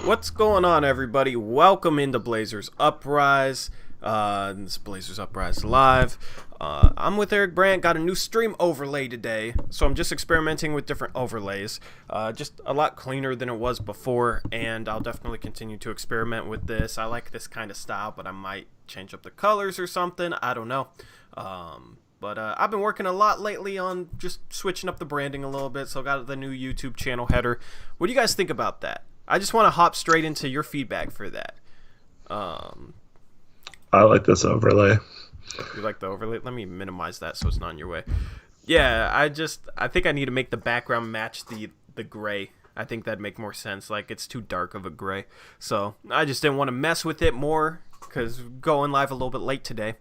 What's going on, everybody? Welcome into Blazers Uprise. This is Blazers Uprise Live. I'm with Eric Brandt. Got a new stream overlay today, so I'm just experimenting with different overlays. Just a lot cleaner than it was before, and I'll definitely continue to experiment with this. I like this kind of style, but I might change up the colors or something. I don't know. But I've been working a lot lately on just switching up the branding a little bit, so I got the new YouTube channel header. What do you guys think about that? I just want to hop straight into your feedback for that. I like this overlay. You like the overlay? Let me minimize that so it's not in your way. Yeah, I think I need to make the background match the gray. I think that'd make more sense. Like, it's too dark of a gray. So I just didn't want to mess with it more because going live a little bit late today.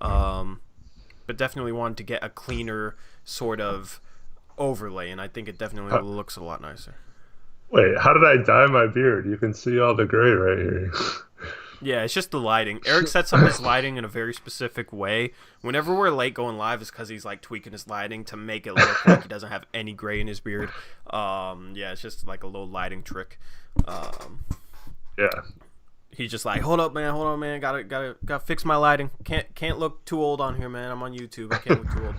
But definitely wanted to get a cleaner sort of overlay, and I think it definitely looks a lot nicer. Wait, how did I dye my beard? You can see all the gray right here. Yeah, it's just the lighting. Eric sets up his lighting in a very specific way. Whenever we're late going live, is because he's like tweaking his lighting to make it look like he doesn't have any gray in his beard. Yeah, it's just like a little lighting trick. Yeah. He's just like, hold up, man, gotta fix my lighting. Can't look too old on here, man. I'm on YouTube. I can't look too old.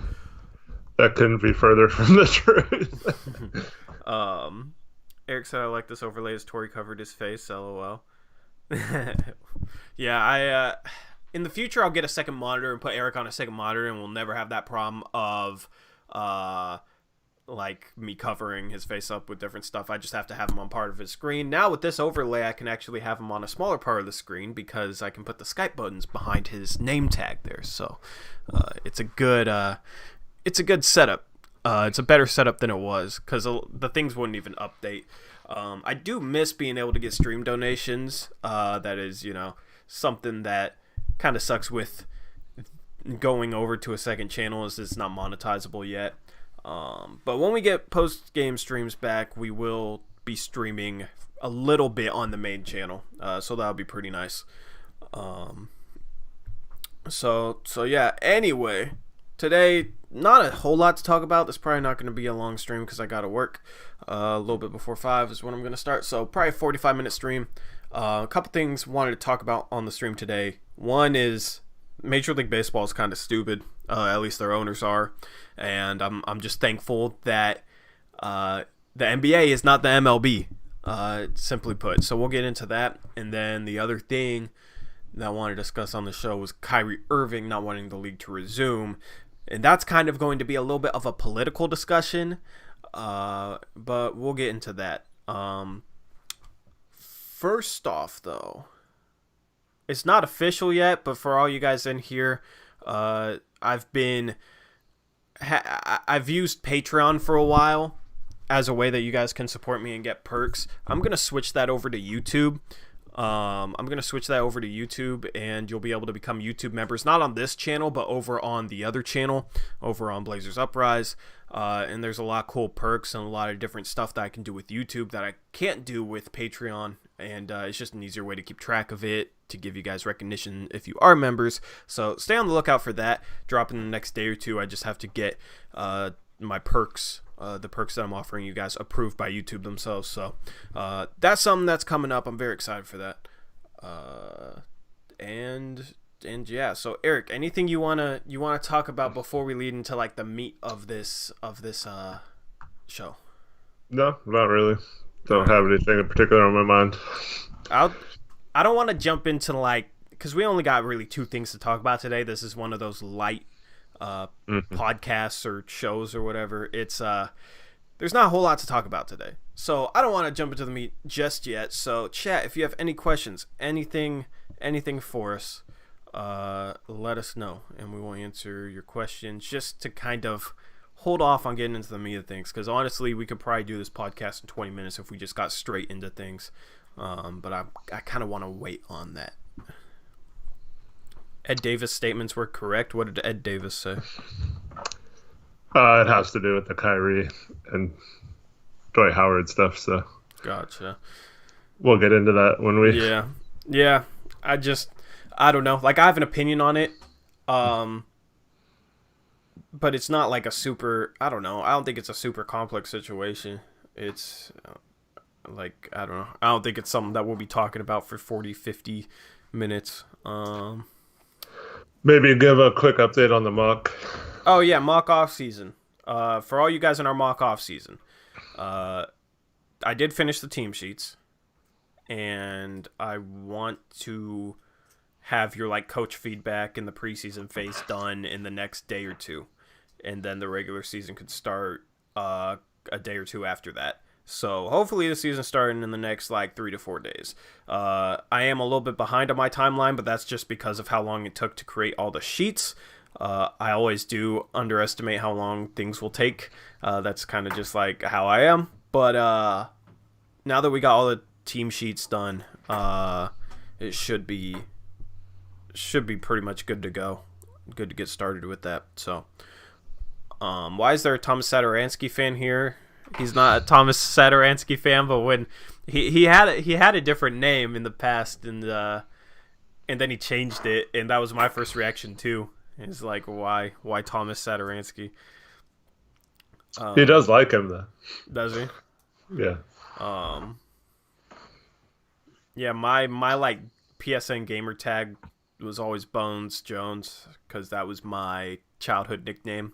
That couldn't be further from the truth. Eric said, I like this overlay as Tori covered his face, lol. Yeah, in the future, I'll get a second monitor and put Eric on a second monitor, and we'll never have that problem of, like, me covering his face up with different stuff. I just have to have him on part of his screen. Now, with this overlay, I can actually have him on a smaller part of the screen because I can put the Skype buttons behind his name tag there. So, it's a good setup. It's a better setup than it was because the things wouldn't even update. I do miss being able to get stream donations. That is, something that kind of sucks with going over to a second channel is it's not monetizable yet. But when we get post-game streams back, we will be streaming a little bit on the main channel. So that'll be pretty nice. So yeah, anyway, today, not a whole lot to talk about. This is probably not going to be a long stream because I got to work a little bit before 5 is when I'm going to start. So probably a 45-minute stream. A couple things wanted to talk about on the stream today. One is Major League Baseball is kind of stupid. At least their owners are. And I'm just thankful that the NBA is not the MLB, simply put. So we'll get into that. And then the other thing that I want to discuss on the show was Kyrie Irving not wanting the league to resume. And that's kind of going to be a little bit of a political discussion, but we'll get into that. First off, though, it's not official yet, but for all you guys in here, I've used Patreon for a while as a way that you guys can support me and get perks. I'm going to switch that over to YouTube. And you'll be able to become YouTube members, not on this channel, but over on the other channel, over on Blazers Uprise. And there's a lot of cool perks and a lot of different stuff that I can do with YouTube that I can't do with Patreon. And it's just an easier way to keep track of it, to give you guys recognition if you are members. So stay on the lookout for that. Drop in the next day or two. I just have to get my perks, the perks that I'm offering you guys, approved by YouTube themselves. So that's something that's coming up. I'm very excited for that. And yeah. So Eric, anything you wanna talk about before we lead into like the meat of this show? No, not really. Don't have anything in particular on my mind. I don't want to jump into like, because we only got really two things to talk about today. This is one of those light podcasts or shows or whatever. It's there's not a whole lot to talk about today, so I don't want to jump into the meat just yet. So chat, if you have any questions, anything for us, let us know and we will answer your questions, just to kind of hold off on getting into the meat of things, because honestly we could probably do this podcast in 20 minutes if we just got straight into things. But I kind of want to wait on that. Ed Davis' statements were correct. What did Ed Davis say? It has to do with the Kyrie and Dwight Howard stuff, so Gotcha. We'll get into that when we... Yeah. I don't know. Like, I have an opinion on it. But it's not like a super... I don't know. I don't think it's a super complex situation. It's... Like, I don't know. I don't think it's something that we'll be talking about for 40, 50 minutes. Maybe give a quick update on the mock. Oh, yeah, mock off season. For all you guys in our mock off season, I did finish the team sheets, and I want to have your like coach feedback in the preseason phase done in the next day or two, and then the regular season could start a day or two after that. So hopefully the season's starting in the next like 3 to 4 days. I am a little bit behind on my timeline, but that's just because of how long it took to create all the sheets. I always do underestimate how long things will take. That's kind of just like how I am. But now that we got all the team sheets done, it should be pretty much good to go. Good to get started with that. So, why is there a Thomas Sadaransky fan here? He's not a Thomas Sadaransky fan, but when he had a different name in the past, and then he changed it, and that was my first reaction too. It's like, why Thomas Sadaransky? He does like him though. Does he? Yeah. Yeah, my like PSN gamer tag was always Bones Jones because that was my childhood nickname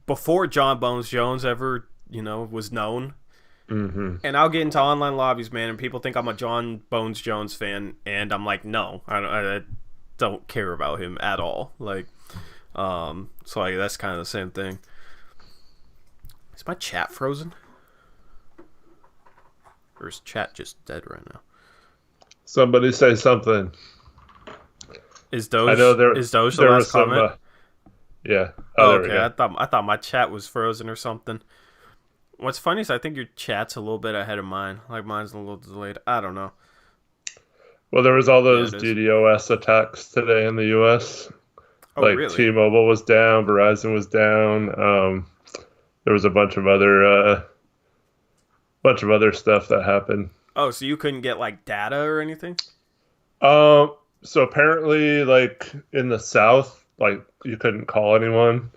before John Bones Jones ever was known. Mm-hmm. And I'll get into online lobbies, man, and people think I'm a John Bones Jones fan, and I'm like, no, I don't care about him at all. Like, so like that's kind of the same thing. Is my chat frozen? Or is chat just dead right now? Somebody say something. Is Doge the last comment? Yeah. Oh, okay. I thought my chat was frozen or something. What's funny is I think your chat's a little bit ahead of mine. Like mine's a little delayed. I don't know. Well, there was all those DDoS attacks today in the U.S. Oh, like really? T-Mobile was down, Verizon was down. There was a bunch of other stuff that happened. Oh, so you couldn't get like data or anything? So apparently, like in the South, like you couldn't call anyone,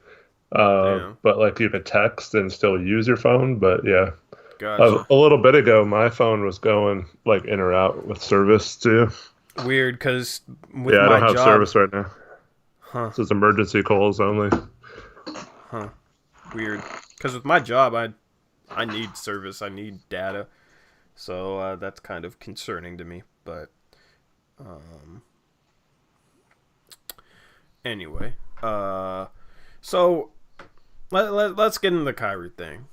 but like you could text and still use your phone. But yeah, gotcha. A little bit ago, my phone was going like in or out with service too. Weird, because I don't have service right now. Huh? This is emergency calls only. Huh? Weird, because with my job, I need service. I need data. So that's kind of concerning to me, but anyway, so let's get into the Kyrie thing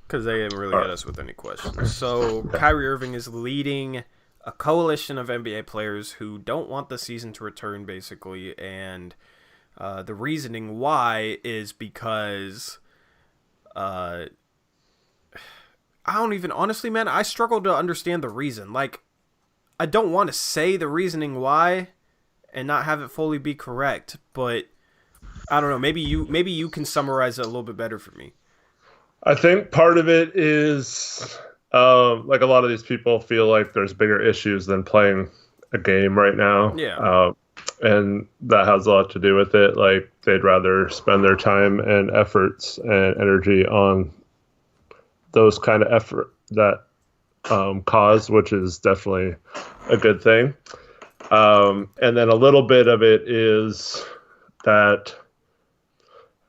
because they didn't really hit us with any questions. So Kyrie Irving is leading a coalition of NBA players who don't want the season to return, basically, and the reasoning why is because I don't even, honestly, man, I struggle to understand the reason. Like, I don't want to say the reasoning why and not have it fully be correct, but I don't know. Maybe you can summarize it a little bit better for me. I think part of it is like a lot of these people feel like there's bigger issues than playing a game right now. Yeah. And that has a lot to do with it. Like, they'd rather spend their time and efforts and energy on those kind of effort that cause, which is definitely a good thing. And then a little bit of it is that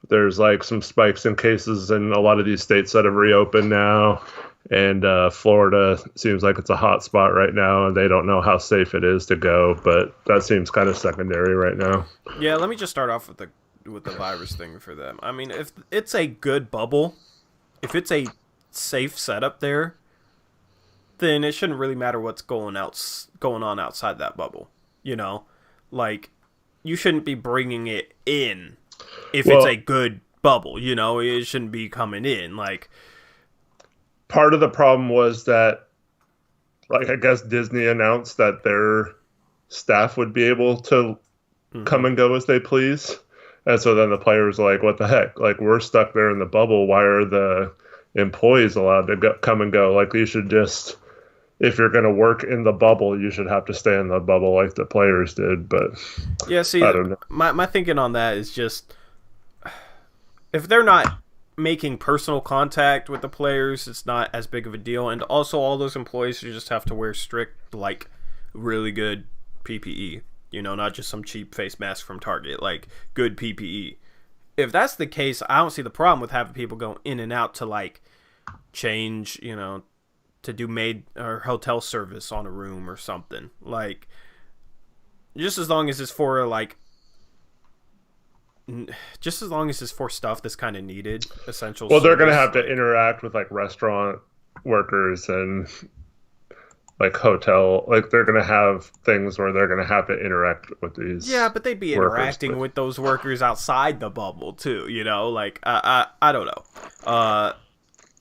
there's like some spikes in cases in a lot of these states that have reopened now. And Florida seems like it's a hot spot right now, and they don't know how safe it is to go. But that seems kind of secondary right now. Yeah, let me just start off with the virus thing for them. I mean, if it's a good bubble, if it's a safe setup there, then it shouldn't really matter what's going on outside that bubble. Like, you shouldn't be bringing it in if it's a good bubble. It shouldn't be coming in. Like, part of the problem was that, like, I guess Disney announced that their staff would be able to come and go as they please. And so then the players were like, what the heck? Like, we're stuck there in the bubble. Why are the employees allowed to come and go? Like, you should just, if you're going to work in the bubble, you should have to stay in the bubble like the players did. But yeah, see, I don't know. My thinking on that is just, if they're not making personal contact with the players, it's not as big of a deal. And also, all those employees should just have to wear strict, like, really good PPE. You know, not just some cheap face mask from Target, like good PPE. If that's the case, I don't see the problem with having people go in and out to, like, change, you know, to do maid or hotel service on a room or something. Like, just as long as it's for, like, just as long as it's for stuff that's kind of needed, essential. Well, they're going to have to interact with, like, restaurant workers and, like, hotel. Like, they're going to have things where they're going to have to interact with these. Yeah, but they'd be interacting with those workers outside the bubble, too, you know? Like, I don't know.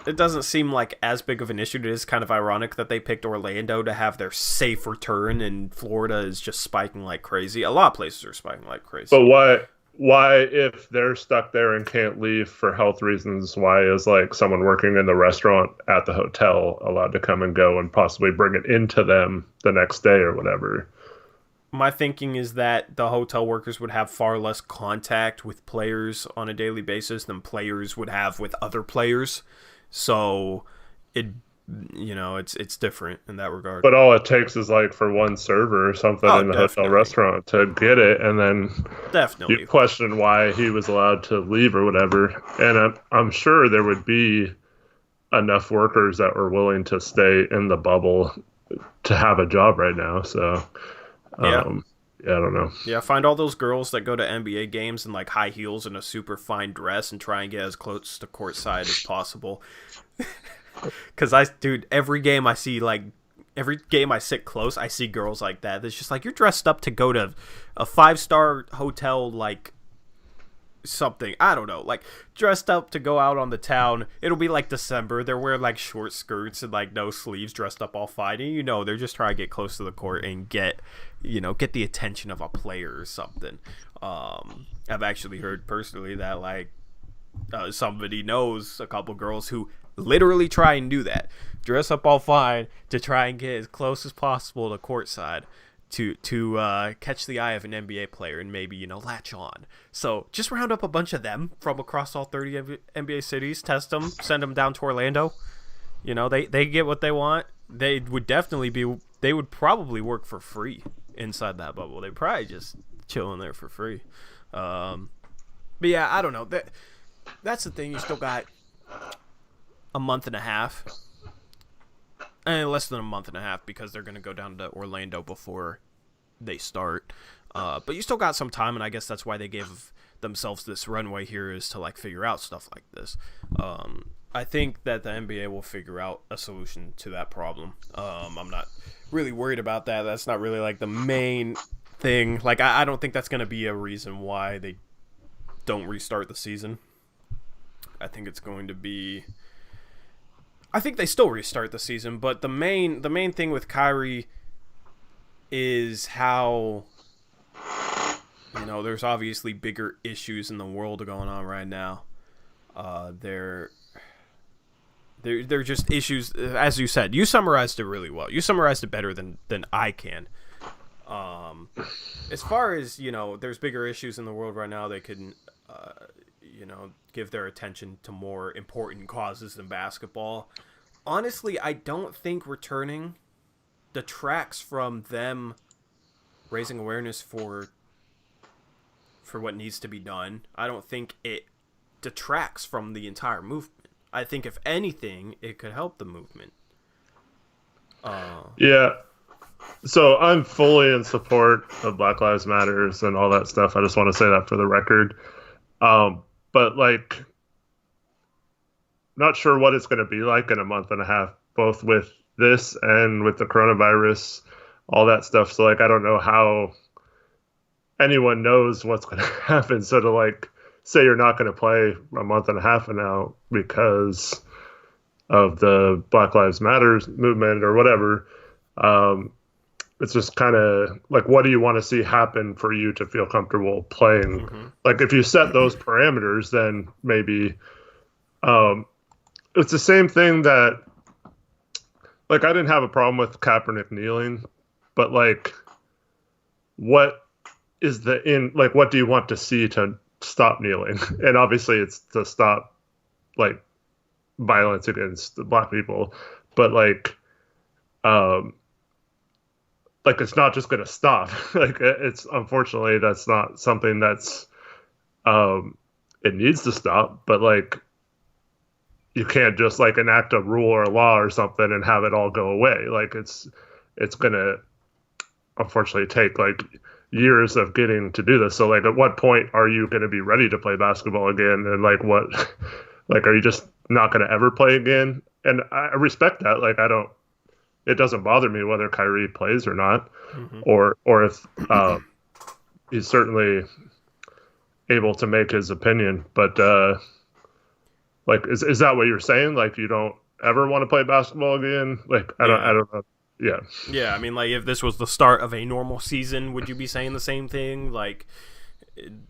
It doesn't seem like as big of an issue. It is kind of ironic that they picked Orlando to have their safe return, and Florida is just spiking like crazy. A lot of places are spiking like crazy. But why, if they're stuck there and can't leave for health reasons, why is, like, someone working in the restaurant at the hotel allowed to come and go and possibly bring it into them the next day or whatever? My thinking is that the hotel workers would have far less contact with players on a daily basis than players would have with other players. So it's different in that regard. But all it takes is, like, for one server or something in the hotel restaurant to get it, and then you question why he was allowed to leave or whatever. And I'm sure there would be enough workers that were willing to stay in the bubble to have a job right now. So yeah, I don't know. Yeah, find all those girls that go to NBA games in, like, high heels and a super fine dress and try and get as close to courtside as possible. Because every game I sit close, I see girls like that. It's just like, you're dressed up to go to a 5-star hotel, like, something. I don't know. Like, dressed up to go out on the town. It'll be, like, December. They're wearing, like, short skirts and, like, no sleeves, dressed up all fine. And, you know, they're just trying to get close to the court and get the attention of a player or something. I've actually heard personally that, like, somebody knows a couple girls who literally try and do that, dress up all fine to try and get as close as possible to courtside to catch the eye of an NBA player and maybe, latch on. So just round up a bunch of them from across all 30 NBA cities, test them, send them down to Orlando. They get what they want. They would probably work for free inside that bubble. They'd probably just chill in there for free. But yeah, I don't know. That's the thing. You still got a month and a half. Less than a month and a half, because they're going to go down to Orlando before they start. But you still got some time, and I guess that's why they gave themselves this runway here, is to, like, figure out stuff like this. I think that the NBA will figure out a solution to that problem. I'm not really worried about that. That's not really, like, the main thing. Like, I don't think that's going to be a reason why they don't restart the season. I think it's going to be... I think they still restart the season, but the main thing with Kyrie is how, there's obviously bigger issues in the world going on right now. They're just issues, as you said. You summarized it really well. You summarized it better than I can. As far as, there's bigger issues in the world right now, they can, give their attention to more important causes than basketball. Honestly, I don't think returning detracts from them raising awareness for what needs to be done. I don't think it detracts from the entire movement. I think, if anything, it could help the movement. Yeah. So I'm fully in support of Black Lives Matters and all that stuff. I just want to say that for the record. But, like, not sure what it's going to be like in a month and a half, both with this and with the coronavirus, all that stuff. So, like, I don't know how anyone knows what's going to happen. So to, like, say you're not going to play a month and a half from now because of the Black Lives Matter movement or whatever, it's just kind of like, what do you want to see happen for you to feel comfortable playing? Mm-hmm. Like, if you set those parameters, then maybe it's the same thing that, like, I didn't have a problem with Kaepernick kneeling, but, like, what is what do you want to see to stop kneeling? And obviously it's to stop like violence against the black people, but um it's not just going to stop. Like it's unfortunately that's not something that's it needs to stop, but like you can't just like enact a rule or a law or something and have it all go away. Like it's going to unfortunately take like years of getting to do this. So like at what point are you going to be ready to play basketball again? And like what like are you just not going to ever play again? And I respect that. Like it doesn't bother me whether Kyrie plays or not, or if he's certainly able to make his opinion. But like, is that what you're saying? Like, you don't ever want to play basketball again? Like, I don't know. Yeah. Yeah, I mean, like, if this was the start of a normal season, would you be saying the same thing? Like,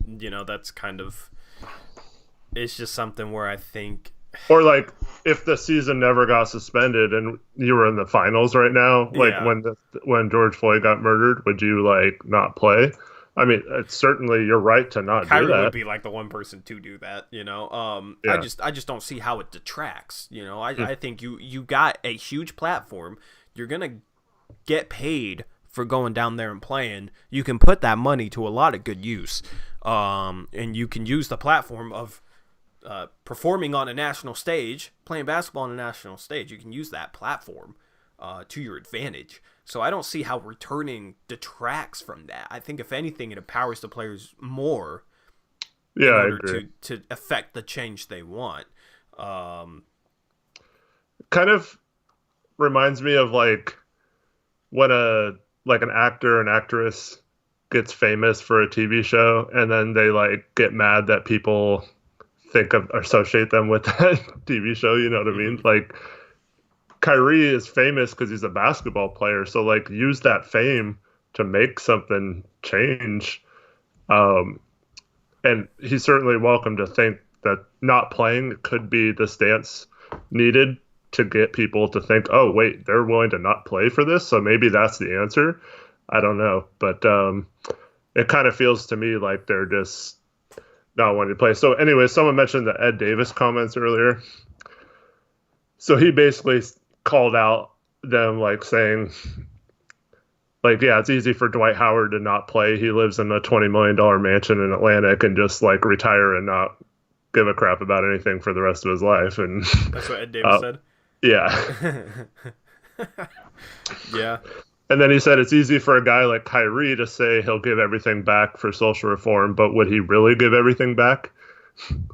that's kind of, it's just something where I think. Or like, if the season never got suspended and you were in the finals right now, like when George Floyd got murdered, would you like not play? I mean, it's certainly you're right to not Kyrie do that. Kyrie would be like the one person to do that, Yeah. I just don't see how it detracts, I think you got a huge platform. You're going to get paid for going down there and playing. You can put that money to a lot of good use. And you can use the platform of performing on a national stage, playing basketball on a national stage. You can use that platform to your advantage. So I don't see how returning detracts from that. I think if anything, it empowers the players more in order to affect the change they want. Kind of reminds me of like when an actor and actress gets famous for a TV show and then they like get mad that people think of associate them with that TV show, you know what I mean? Like Kyrie is famous because he's a basketball player, so like use that fame to make something change. And he's certainly welcome to think that not playing could be the stance needed to get people to think, oh wait, they're willing to not play for this, so maybe that's the answer. I don't know, but it kind of feels to me like they're just not wanting to play. So anyway, someone mentioned the Ed Davis comments earlier. So he basically called out them like saying, like, yeah, it's easy for Dwight Howard to not play. He lives in a $20 million mansion in Atlanta, can just like retire and not give a crap about anything for the rest of his life. And that's what Ed Davis said. Yeah. Yeah. And then he said it's easy for a guy like Kyrie to say he'll give everything back for social reform, but would he really give everything back?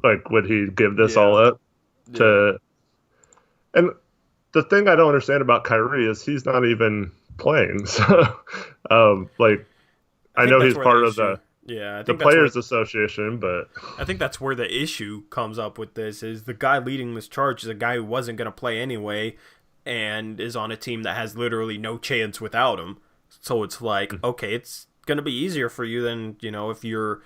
Like, would he give this all up to? And the thing I don't understand about Kyrie is he's not even playing. So, I know he's part of the Players Association, but I think that's where the issue comes up with this. Is the guy leading this charge is a guy who wasn't going to play anyway, and is on a team that has literally no chance without him. So it's like, okay, it's going to be easier for you than, if you're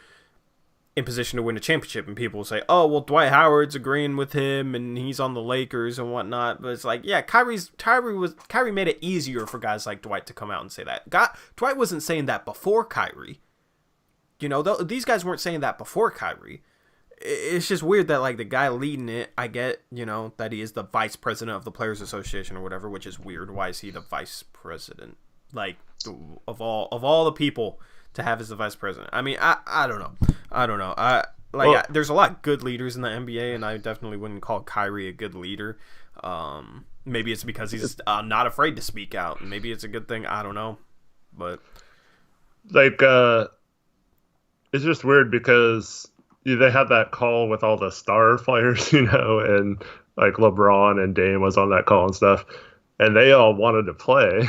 in position to win a championship, and people will say, oh, well, Dwight Howard's agreeing with him and he's on the Lakers and whatnot. But it's like, yeah, Kyrie made it easier for guys like Dwight to come out and say that. Dwight wasn't saying that before Kyrie. These guys weren't saying that before Kyrie. It's just weird that, like, the guy leading it, I get, that he is the vice president of the Players Association or whatever, which is weird. Why is he the vice president? Like, of all the people to have as the vice president. I mean, I don't know. There's a lot of good leaders in the NBA, and I definitely wouldn't call Kyrie a good leader. Maybe it's because he's not afraid to speak out. Maybe it's a good thing. I don't know. But, like, it's just weird because they had that call with all the star players, and like LeBron and Dame was on that call and stuff, and they all wanted to play.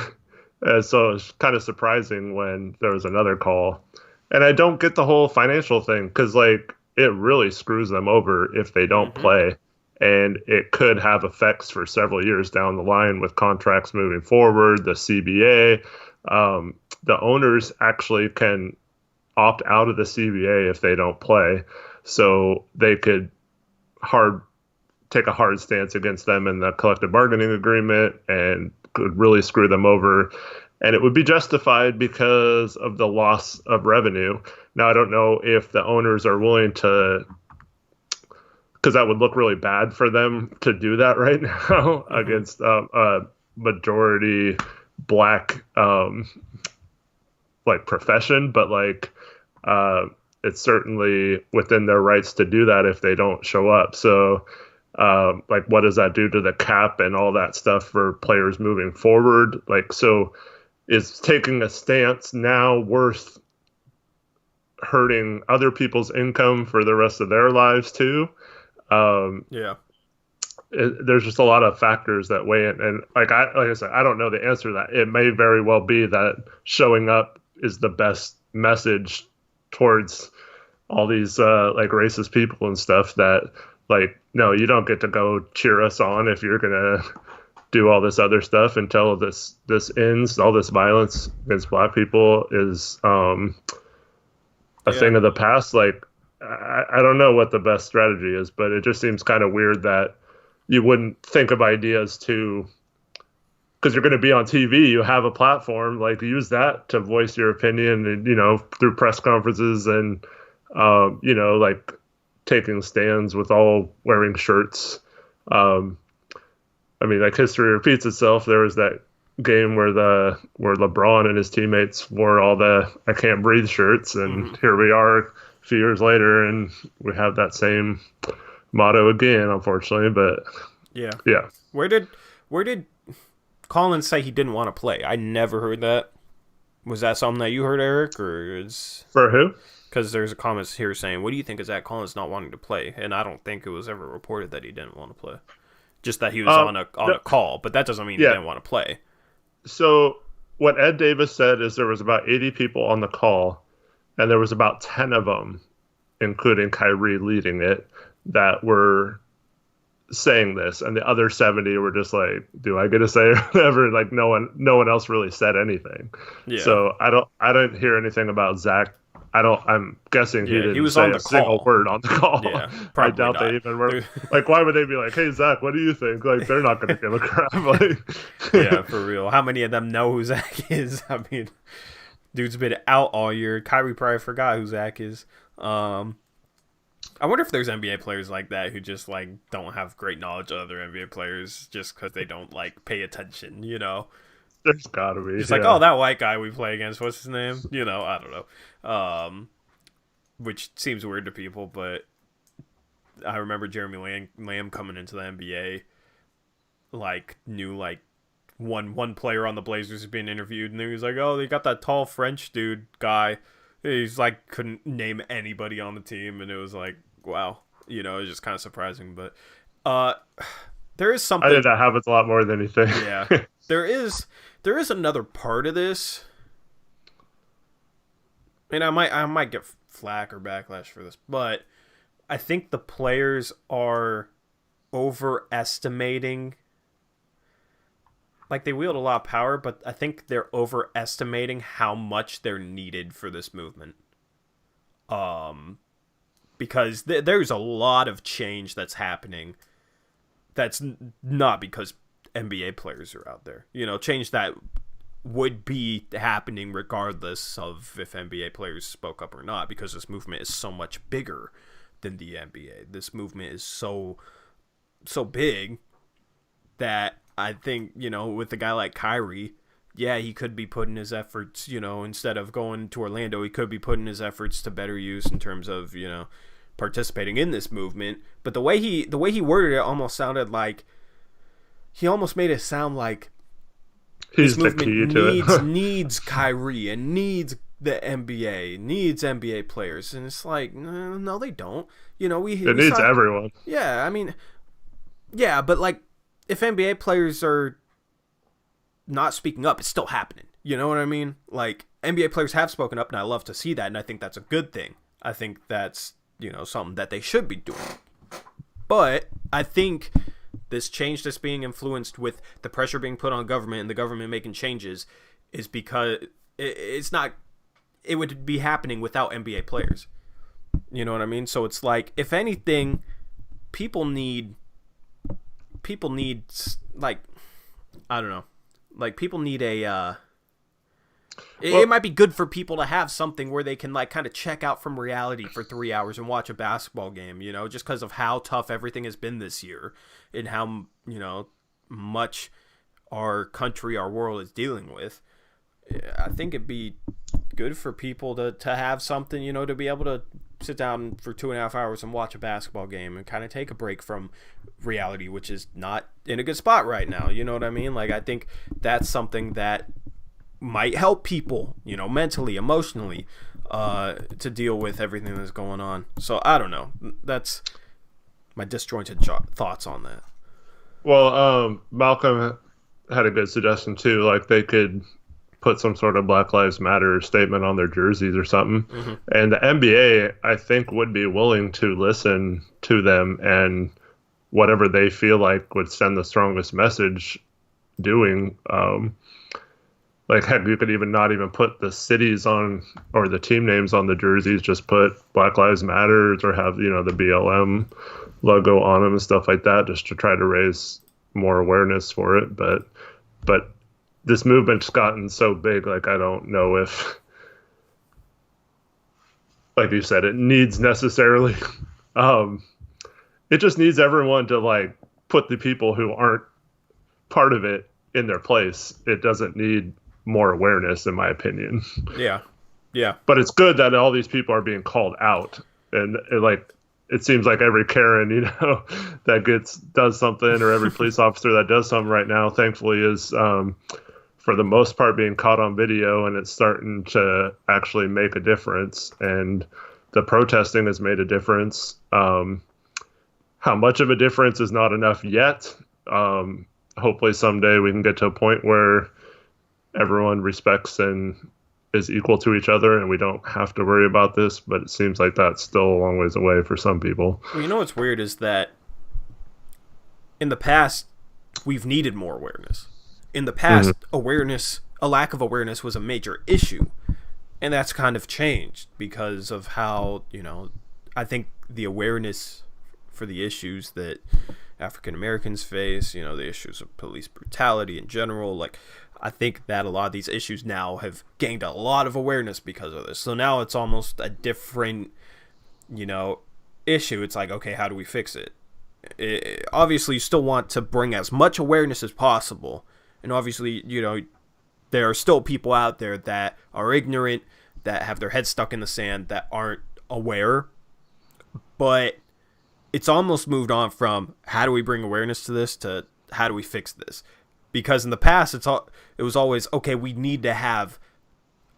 And so it's kind of surprising when there was another call. And I don't get the whole financial thing because, like, it really screws them over if they don't play. And it could have effects for several years down the line with contracts moving forward, the CBA. The owners actually can opt out of the CBA if they don't play. So they could take a hard stance against them in the collective bargaining agreement and could really screw them over. And it would be justified because of the loss of revenue. Now, I don't know if the owners are willing to because that would look really bad for them to do that right now against a majority black like profession, but like it's certainly within their rights to do that if they don't show up. So like what does that do to the cap and all that stuff for players moving forward? Like, so is taking a stance now worth hurting other people's income for the rest of their lives too? Yeah. There's just a lot of factors that weigh in, and like I said, I don't know the answer to that. It may very well be that showing up is the best message towards all these like racist people and stuff, that like, no, you don't get to go cheer us on if you're gonna do all this other stuff until this ends. All this violence against black people is a thing of the past. Like, I don't know what the best strategy is, but it just seems kind of weird that you wouldn't think of ideas to, because you're going to be on TV, you have a platform, like use that to voice your opinion, and, you know, through press conferences and, you know, like taking stands with all wearing shirts. I mean, like history repeats itself. There was that game where LeBron and his teammates wore all the "I Can't Breathe" shirts, and here we are a few years later, and we have that same motto again, unfortunately. But yeah. Where did Collins say he didn't want to play? I never heard that. Was that something that you heard, Eric, or is for who? Because there's a comment here saying, "What do you think of Zach Collins not wanting to play?" And I don't think it was ever reported that he didn't want to play. Just that he was on a call, but that doesn't mean he didn't want to play. So what Ed Davis said is there was about 80 people on the call, and there was about 10 of them, including Kyrie leading it, that were saying this, and the other 70 were just like, "Do I get to say whatever?" Like no one else really said anything. Yeah. So I don't hear anything about Zach. I'm guessing he didn't was say on the a single word on the call. Yeah, I doubt they even were. Like, why would they be like, "Hey, Zach, what do you think?" Like, they're not going to give a crap. Like, yeah, for real. How many of them know who Zach is? I mean, dude's been out all year. Kyrie probably forgot who Zach is. I wonder if there's NBA players like that who just like don't have great knowledge of other NBA players just because they don't like pay attention. You know. There's gotta be. It's like, oh, that white guy we play against, what's his name? You know, I don't know. Which seems weird to people, but I remember Jeremy Lamb coming into the NBA, like, knew, like, one player on the Blazers being interviewed, and he was like, oh, they got that tall French dude guy. He's, like, couldn't name anybody on the team, and it was like, wow. You know, it was just kind of surprising, but there is something. I think that happens a lot more than you think. Yeah. There is another part of this, and I might get flack or backlash for this, but I think the players are overestimating. Like, they wield a lot of power, but I think they're overestimating how much they're needed for this movement. Because there's a lot of change that's happening. That's not because NBA players are out there. You know, change that would be happening regardless of if NBA players spoke up or not, because this movement is so much bigger than the NBA. This movement is so big that I think, you know, with a guy like Kyrie, yeah, he could be putting his efforts, you know, instead of going to Orlando, he could be putting his efforts to better use in terms of, you know, participating in this movement. But the way he worded it almost sounded like, he almost made it sound like he's the key to it. needs Kyrie and needs the NBA, needs NBA players, and it's like, no, they don't. You know, it needs everyone. Yeah, I mean, yeah, but like, if NBA players are not speaking up, it's still happening. You know what I mean? Like, NBA players have spoken up, and I love to see that, and I think that's a good thing. I think that's, you know, something that they should be doing. But I think this change that's being influenced with the pressure being put on government and the government making changes is because it would be happening without NBA players. You know what I mean? So it's like, if anything, people need like, I don't know, like, people need a It might be good for people to have something where they can like kind of check out from reality for 3 hours and watch a basketball game, you know, just because of how tough everything has been this year and how, you know, much our country, our world is dealing with. I think it'd be good for people to have something, you know, to be able to sit down for 2.5 hours and watch a basketball game and kind of take a break from reality, which is not in a good spot right now. You know what I mean? Like, I think that's something that might help people, you know, mentally, emotionally, to deal with everything that's going on. So I don't know. That's my disjointed thoughts on that. Well, Malcolm had a good suggestion too. Like they could put some sort of Black Lives Matter statement on their jerseys or something. Mm-hmm. And the NBA, I think, would be willing to listen to them and whatever they feel like would send the strongest message doing. Like, heck, you could even not even put the cities on or the team names on the jerseys, just put Black Lives Matter or have, you know, the BLM logo on them and stuff like that, just to try to raise more awareness for it. But this movement's gotten so big, like, I don't know if, like you said, it needs necessarily, it just needs everyone to, like, put the people who aren't part of it in their place. It doesn't need more awareness, in my opinion. Yeah. But it's good that all these people are being called out. And, it seems like every Karen, you know, that does something, or every police officer that does something right now, thankfully, is for the most part being caught on video, and it's starting to actually make a difference. And the protesting has made a difference. How much of a difference is not enough yet. Hopefully someday we can get to a point where everyone respects and is equal to each other and we don't have to worry about this, but it seems like that's still a long ways away for some people. Well, you know what's weird is that in the past, we've needed more awareness. In the past, a lack of awareness was a major issue. And that's kind of changed because of how, you know, I think the awareness for the issues that African Americans face, you know, the issues of police brutality in general, like, I think that a lot of these issues now have gained a lot of awareness because of this. So now it's almost a different, you know, issue. It's like, okay, how do we fix it? Obviously, you still want to bring as much awareness as possible. And obviously, you know, there are still people out there that are ignorant, that have their heads stuck in the sand, that aren't aware. But it's almost moved on from how do we bring awareness to this to how do we fix this? Because in the past, it was always, okay, we need to have,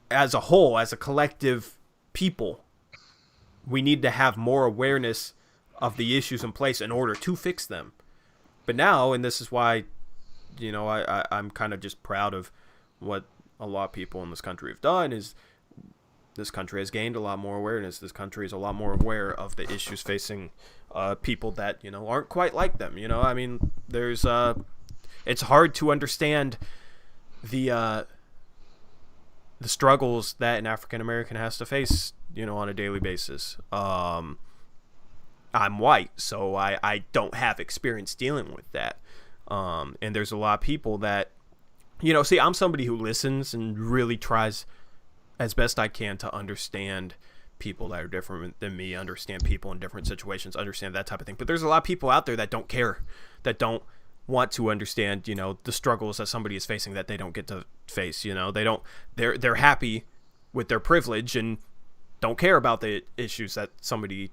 as a whole, as a collective people, we need to have more awareness of the issues in place in order to fix them. But now, and this is why, you know, I'm kind of just proud of what a lot of people in this country have done, is this country has gained a lot more awareness. This country is a lot more aware of the issues facing people that, you know, aren't quite like them. You know, I mean, there's it's hard to understand the struggles that an African American has to face, you know, on a daily basis. I'm white, so I don't have experience dealing with that. And there's a lot of people that, you know, see, I'm somebody who listens and really tries as best I can to understand people that are different than me, understand people in different situations, understand that type of thing. But there's a lot of people out there that don't care, that don't want to understand, you know, the struggles that somebody is facing that they don't get to face. You know, they're happy with their privilege and don't care about the issues that somebody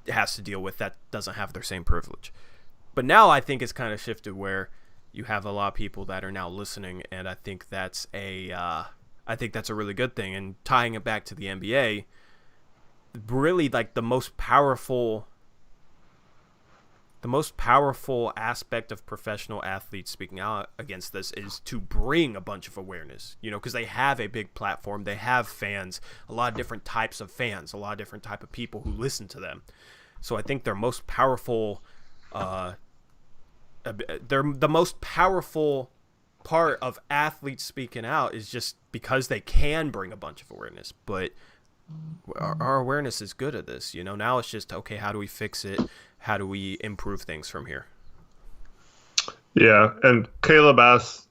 has to deal with that doesn't have their same privilege. But now I think it's kind of shifted where you have a lot of people that are now listening, and I think that's a really good thing. And tying it back to the NBA, really, like, the most powerful aspect of professional athletes speaking out against this is to bring a bunch of awareness, you know, because they have a big platform, they have fans, a lot of different types of fans, a lot of different type of people who listen to them. So I think their most powerful the most powerful part of athletes speaking out is just because they can bring a bunch of awareness. But our awareness is good at this, you know. Now it's just, okay, how do we fix it? How do we improve things from here? Yeah, and Caleb asked,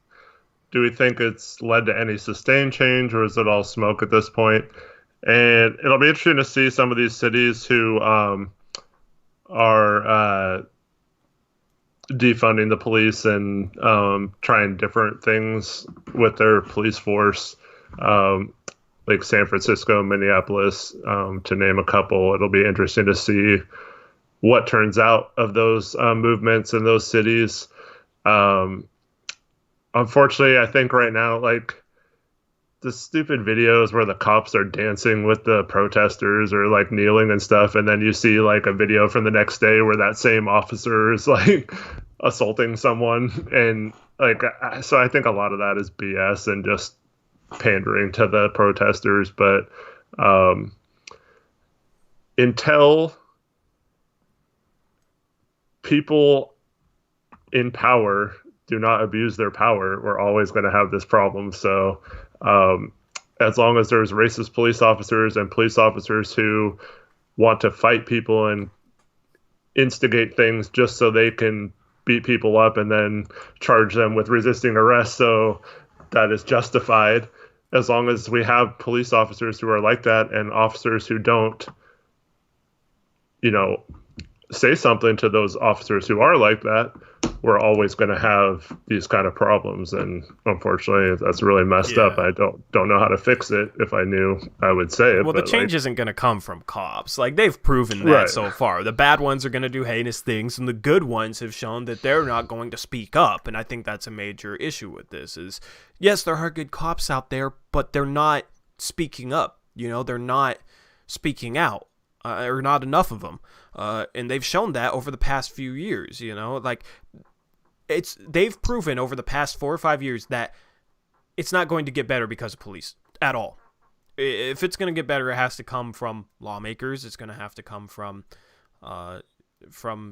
Do we think it's led to any sustained change, or is it all smoke at this point? And it'll be interesting to see some of these cities who are defunding the police and trying different things with their police force, like San Francisco, Minneapolis, to name a couple. It'll be interesting to see what turns out of those movements in those cities. Unfortunately, I think right now, like, the stupid videos where the cops are dancing with the protesters or like kneeling and stuff, and then you see like a video from the next day where that same officer is like assaulting someone, and like, so I think a lot of that is BS and just pandering to the protesters. But until people in power do not abuse their power, we're always going to have this problem. So as long as there's racist police officers and police officers who want to fight people and instigate things just so they can beat people up and then charge them with resisting arrest, so that is justified, as long as we have police officers who are like that and officers who don't, say something to those officers who are like that, we're always going to have these kind of problems. And unfortunately, that's really messed up. I don't know how to fix it. If I knew, I would say it. Well, the change isn't going to come from cops. Like, they've proven that so far. The bad ones are going to do heinous things, and the good ones have shown that they're not going to speak up. And I think that's a major issue with this is, yes, there are good cops out there, but they're not speaking up. They're not speaking out. Or not enough of them, and they've shown that over the past few years. They've proven over the past 4 or 5 years that it's not going to get better because of police at all. If it's going to get better, it has to come from lawmakers. It's going to have to come from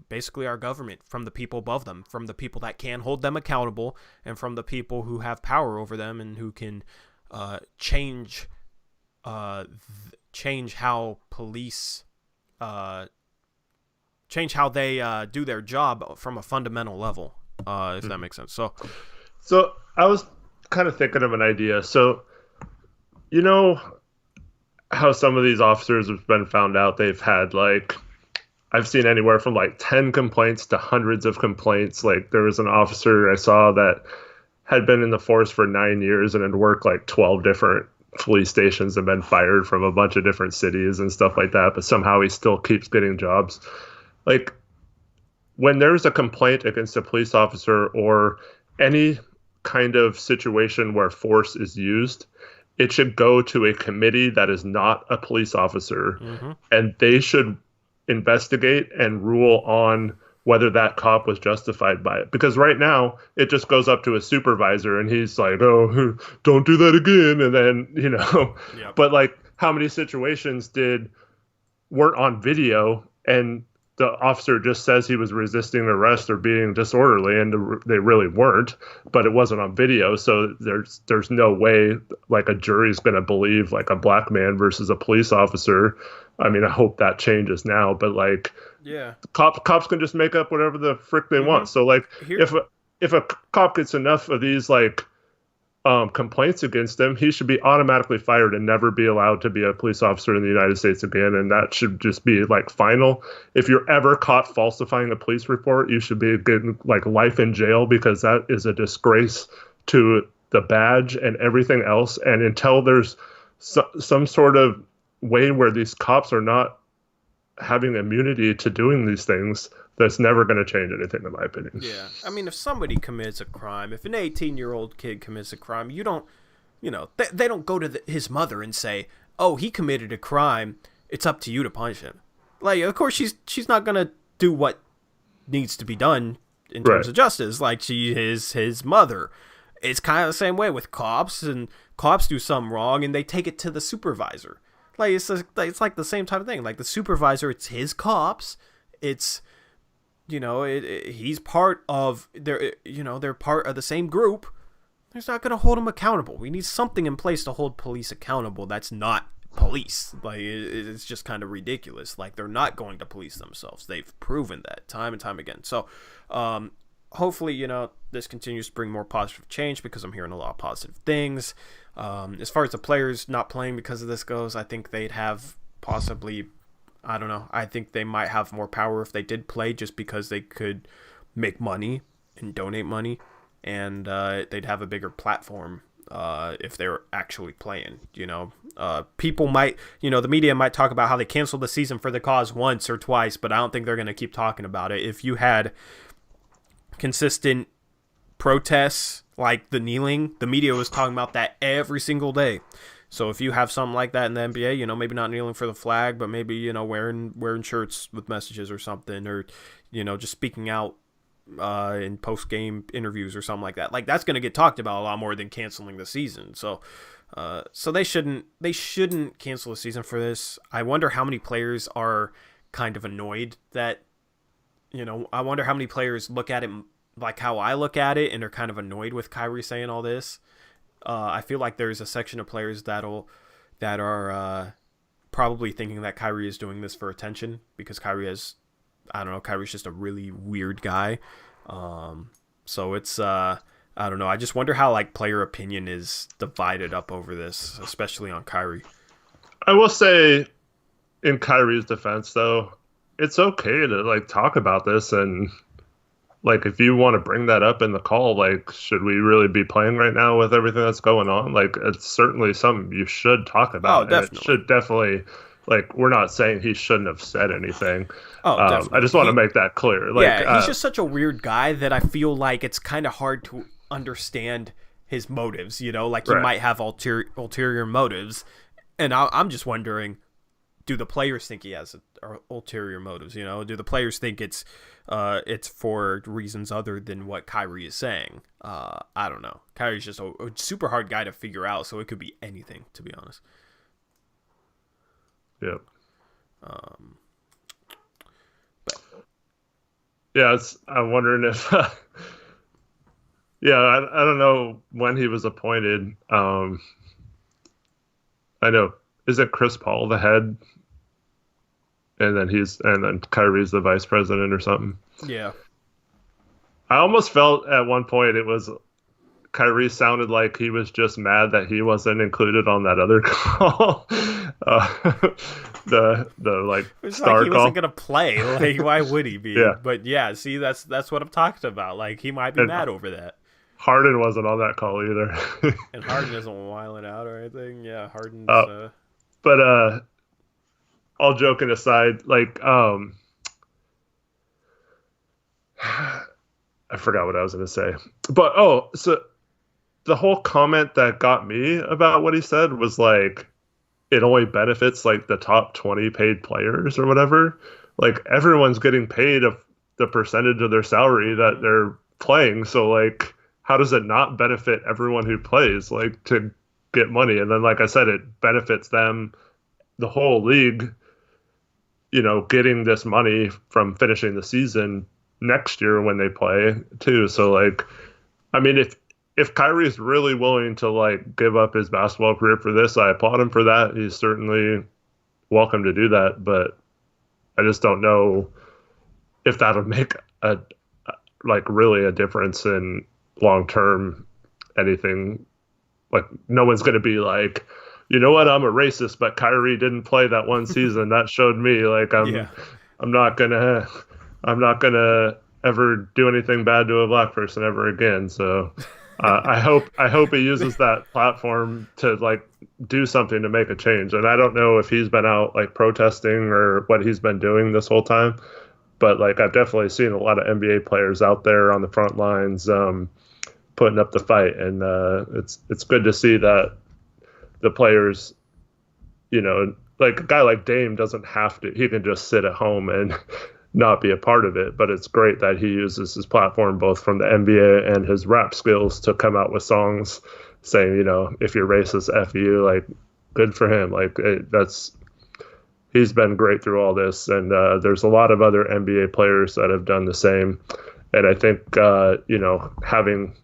basically our government, from the people above them, from the people that can hold them accountable, and from the people who have power over them and who can change how police change how they do their job from a fundamental level, if that makes sense. So I was kind of thinking of an idea. So how some of these officers have been found out, they've had, like, I've seen anywhere from like 10 complaints to hundreds of complaints. Like, there was an officer I saw that had been in the force for 9 years and had worked like 12 different police stations and been fired from a bunch of different cities and stuff like that, but somehow he still keeps getting jobs. Like, when there's a complaint against a police officer or any kind of situation where force is used, it should go to a committee that is not a police officer, and they should investigate and rule on whether that cop was justified by it. Because right now, it just goes up to a supervisor, and he's like, oh, don't do that again. And then, But, like, how many situations weren't on video, and the officer just says he was resisting arrest or being disorderly, and they really weren't, but it wasn't on video. So there's no way, like, a jury's going to believe, like, a black man versus a police officer. I mean, I hope that changes now, but, like, cops can just make up whatever the frick they want. So, like, if a cop gets enough of these, like, complaints against him, he should be automatically fired and never be allowed to be a police officer in the United States again. And that should just be, like, final. If you're ever caught falsifying a police report, you should be getting, like, life in jail, because that is a disgrace to the badge and everything else. And until there's some sort of way where these cops are not having immunity to doing these things, that's never going to change anything, in my opinion. Yeah. I mean, if somebody commits a crime, if an 18-year-old kid commits a crime, you don't, they don't go to his mother and say, oh, he committed a crime, it's up to you to punish him. Like, of course, she's not going to do what needs to be done in terms of justice. Like, she is his mother. It's kind of the same way with cops, and cops do something wrong, and they take it to the supervisor. Like, it's like the same type of thing. Like, the supervisor, it's his cops. It's, he's part of they're part of the same group. He's not going to hold him accountable. We need something in place to hold police accountable that's not police. Like, it's just kind of ridiculous. Like, they're not going to police themselves. They've proven that time and time again. So, hopefully, this continues to bring more positive change because I'm hearing a lot of positive things. As far as the players not playing because of this goes, I think they'd have possibly, I don't know, I think they might have more power if they did play just because they could make money and donate money, and they'd have a bigger platform if they were actually playing. People might, the media might talk about how they canceled the season for the cause once or twice, but I don't think they're going to keep talking about it. If you had consistent protests like the kneeling, the media was talking about that every single day. So if you have something like that in the NBA, maybe not kneeling for the flag, but maybe, wearing shirts with messages or something, or, just speaking out in post-game interviews or something like that. Like, that's going to get talked about a lot more than canceling the season. So they shouldn't cancel the season for this. I wonder how many players are kind of annoyed that, I wonder how many players look at it like how I look at it and are kind of annoyed with Kyrie saying all this. I feel like there's a section of players that are probably thinking that Kyrie is doing this for attention because Kyrie's just a really weird guy. So it's, I don't know. I just wonder how player opinion is divided up over this, especially on Kyrie. I will say in Kyrie's defense though, it's okay to talk about this, and if you want to bring that up in the call, should we really be playing right now with everything that's going on? It's certainly something you should talk about. Oh, definitely. And it should definitely, we're not saying he shouldn't have said anything. Oh, definitely. I just want to make that clear. He's just such a weird guy that I feel like it's kind of hard to understand his motives, he Right. might have ulterior motives. And I'm just wondering, do the players think he has ulterior motives? Do the players think it's for reasons other than what Kyrie is saying? I don't know. Kyrie's just a super hard guy to figure out, so it could be anything, to be honest. Yep. I'm wondering if, I don't know when he was appointed. I know, is it Chris Paul the head? And then Kyrie's the vice president or something. Yeah. I almost felt at one point it was Kyrie sounded like he was just mad that he wasn't included on that other call. It's star like he call. wasn't gonna play. Why would he be? Yeah. But yeah, see, that's what I'm talking about. He might be mad over that. Harden wasn't on that call either. And Harden isn't wiling out or anything. Yeah, Harden's. But all joking aside, I forgot what I was going to say. But, so the whole comment that got me about what he said was it only benefits the top 20 paid players or whatever. Everyone's getting paid the percentage of their salary that they're playing. So how does it not benefit everyone who plays to get money? And then, like I said, it benefits them, the whole league, getting this money from finishing the season next year when they play too. So if Kyrie's really willing to give up his basketball career for this, I applaud him for that. He's certainly welcome to do that, but I just don't know if that'll make really a difference in long-term anything. No one's going to be you know what, I'm a racist, but Kyrie didn't play that one season. That showed me I'm not gonna ever do anything bad to a black person ever again. So I hope he uses that platform to do something to make a change. And I don't know if he's been out protesting or what he's been doing this whole time, but I've definitely seen a lot of NBA players out there on the front lines putting up the fight, and it's good to see that the players, a guy like Dame doesn't have to. He can just sit at home and not be a part of it. But it's great that he uses his platform, both from the NBA and his rap skills, to come out with songs saying, if you're racist, F you. Good for him. He's been great through all this. And there's a lot of other NBA players that have done the same. And I think, having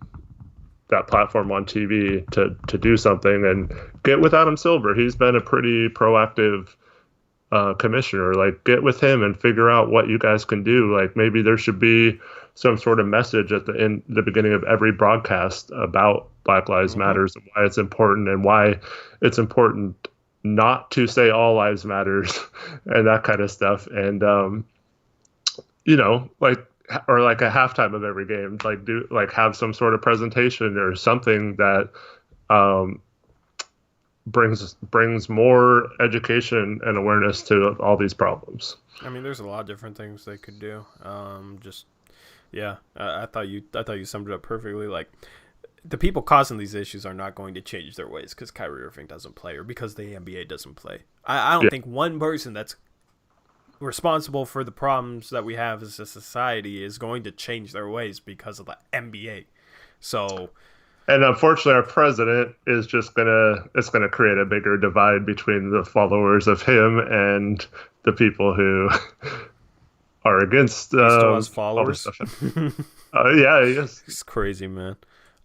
that platform on TV to do something, and get with Adam Silver. He's been a pretty proactive commissioner. Get with him and figure out what you guys can do. Maybe there should be some sort of message at the beginning of every broadcast about Black Lives Matters and why it's important, and why it's important not to say all lives matters and that kind of stuff. And like, or like a halftime of every game, like have some sort of presentation or something that brings more education and awareness to all these problems. I mean, there's a lot of different things they could do. I thought you summed it up perfectly. Like, the people causing these issues are not going to change their ways because Kyrie Irving doesn't play or because the NBA doesn't play. I don't think one person that's responsible for the problems that we have as a society is going to change their ways because of the NBA. So, and unfortunately, our president is just gonna create a bigger divide between the followers of him and the people who are against. He still has followers. Yeah, he is. It's crazy, man.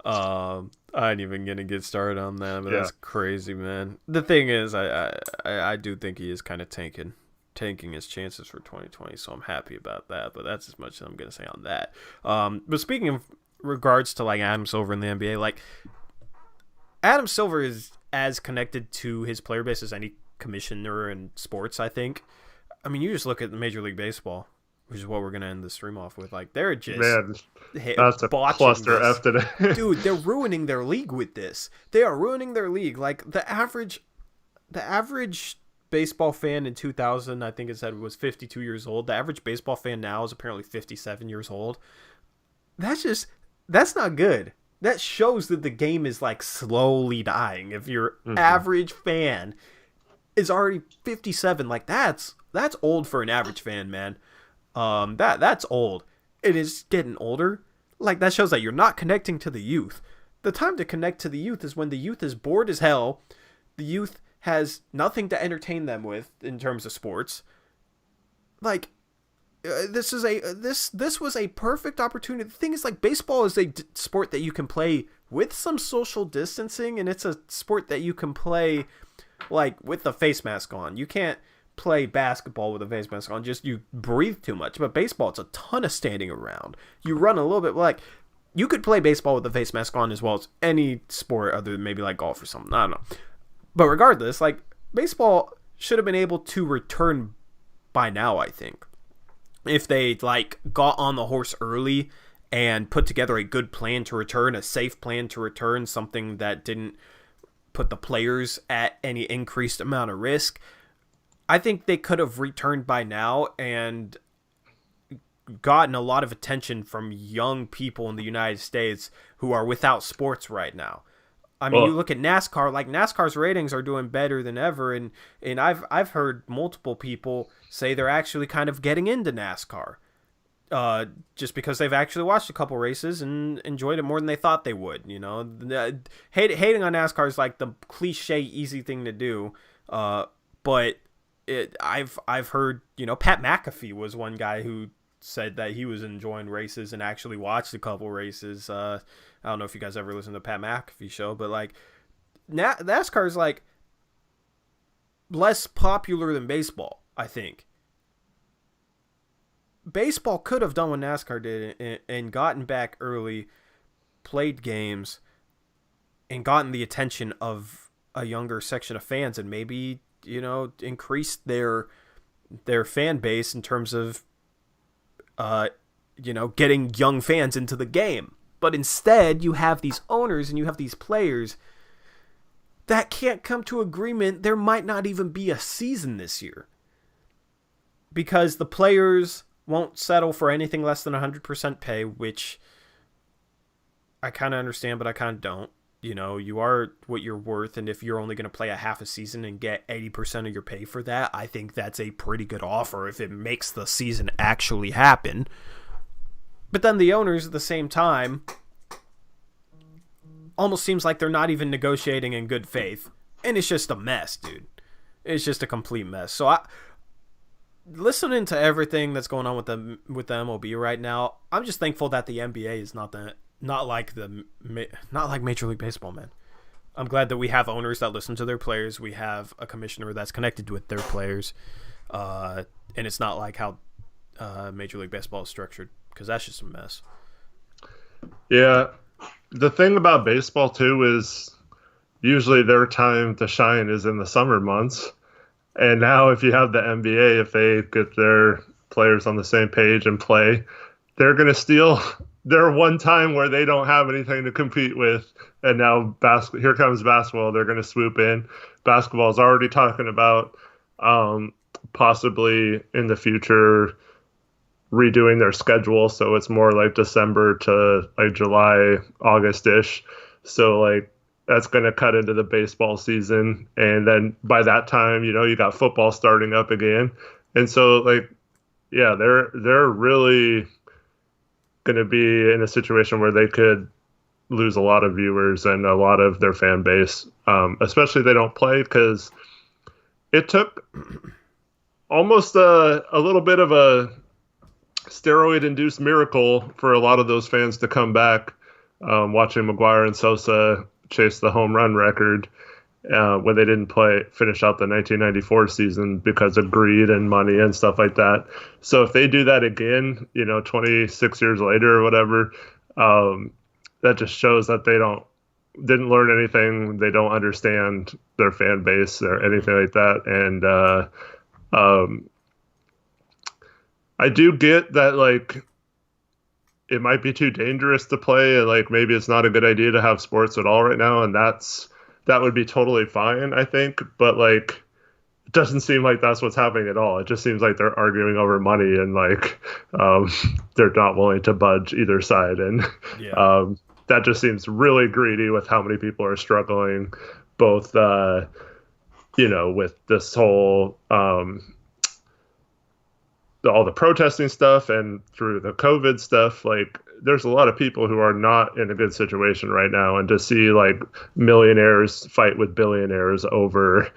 I ain't even gonna get started on that, but that's crazy, man. The thing is, I do think he is kind of tanking his chances for 2020, so I'm happy about that. But that's as much as I'm gonna say on that. But speaking of regards to like Adam Silver in the NBA, like Adam Silver is as connected to his player base as any commissioner in sports, I think. I mean, you just look at Major League Baseball, which is what we're gonna end the stream off with. Like, they're just that's a cluster F today. Dude, they're ruining their league with this. They are ruining their league. Like, the average baseball fan in 2000, I think it said, was 52 years old. The average baseball fan now is apparently 57 years old. That's not good. That shows that the game is like slowly dying. If your average fan is already 57, like that's old for an average fan, man. That's old. It is getting older. Like, that shows that you're not connecting to the youth. The time to connect to the youth is when the youth is bored as hell. The youth has nothing to entertain them with in terms of sports. Like, this was a perfect opportunity. The thing is, like, baseball is a sport that you can play with some social distancing, and it's a sport that you can play like with the face mask on. You can't play basketball with a face mask on, just you breathe too much. But baseball, it's a ton of standing around. You run a little bit. Like, you could play baseball with a face mask on as well as any sport other than maybe like golf or something. I don't know. But regardless, like, baseball should have been able to return by now, I think. If they, like, got on the horse early and put together a good plan to return, a safe plan to return, something that didn't put the players at any increased amount of risk, I think they could have returned by now and gotten a lot of attention from young people in the United States who are without sports right now. I mean, you look at NASCAR, like, NASCAR's ratings are doing better than ever, and I've heard multiple people say they're actually kind of getting into NASCAR, just because they've actually watched a couple races and enjoyed it more than they thought they would. You know, hating on NASCAR is like the cliche easy thing to do, but I've heard, you know, Pat McAfee was one guy who said that he was enjoying races and actually watched a couple races. I don't know if you guys ever listened to Pat McAfee show, but like NASCAR is like less popular than baseball, I think. Baseball could have done what NASCAR did and gotten back early, played games, and gotten the attention of a younger section of fans, and maybe, you know, increased their fan base in terms of you know, getting young fans into the game. But instead, you have these owners and you have these players that can't come to agreement. There might not even be a season this year because the players won't settle for anything less than 100% pay, which I kind of understand, but I kind of don't. You know, you are what you're worth, and if you're only going to play a half a season and get 80% of your pay for that, I think that's a pretty good offer if it makes the season actually happen. But then the owners at the same time almost seems like they're not even negotiating in good faith. And it's just a mess, dude. It's just a complete mess. So listening to everything that's going on with the MLB right now, I'm just thankful that the NBA is not like Major League Baseball, man. I'm glad that we have owners that listen to their players. We have a commissioner that's connected with their players. And it's not like how Major League Baseball is structured. because that's just a mess. Yeah. The thing about baseball, too, is usually their time to shine is in the summer months. And now if you have the NBA, if they get their players on the same page and play, they're going to steal their one time where they don't have anything to compete with. And now here comes basketball. They're going to swoop in. Basketball is already talking about possibly in the future redoing their schedule. So it's more like December to like July, August-ish. So like that's going to cut into the baseball season. And then by that time, you got football starting up again. And so like, yeah, they're really going to be in a situation where they could lose a lot of viewers and a lot of their fan base, especially if they don't play, because it took almost a little bit of a steroid-induced miracle for a lot of those fans to come back, watching McGuire and Sosa chase the home run record when they didn't finish out the 1994 season because of greed and money and stuff like that. So if they do that again, 26 years later or whatever, that just shows that they didn't learn anything. They don't understand their fan base or anything like that. And I do get that, like, it might be too dangerous to play, and like maybe it's not a good idea to have sports at all right now, and that would be totally fine, I think. But like, it doesn't seem like that's what's happening at all. It just seems like they're arguing over money, and like they're not willing to budge either side, and that just seems really greedy with how many people are struggling, both with this whole all the protesting stuff and through the COVID stuff. Like, there's a lot of people who are not in a good situation right now, and to see like millionaires fight with billionaires over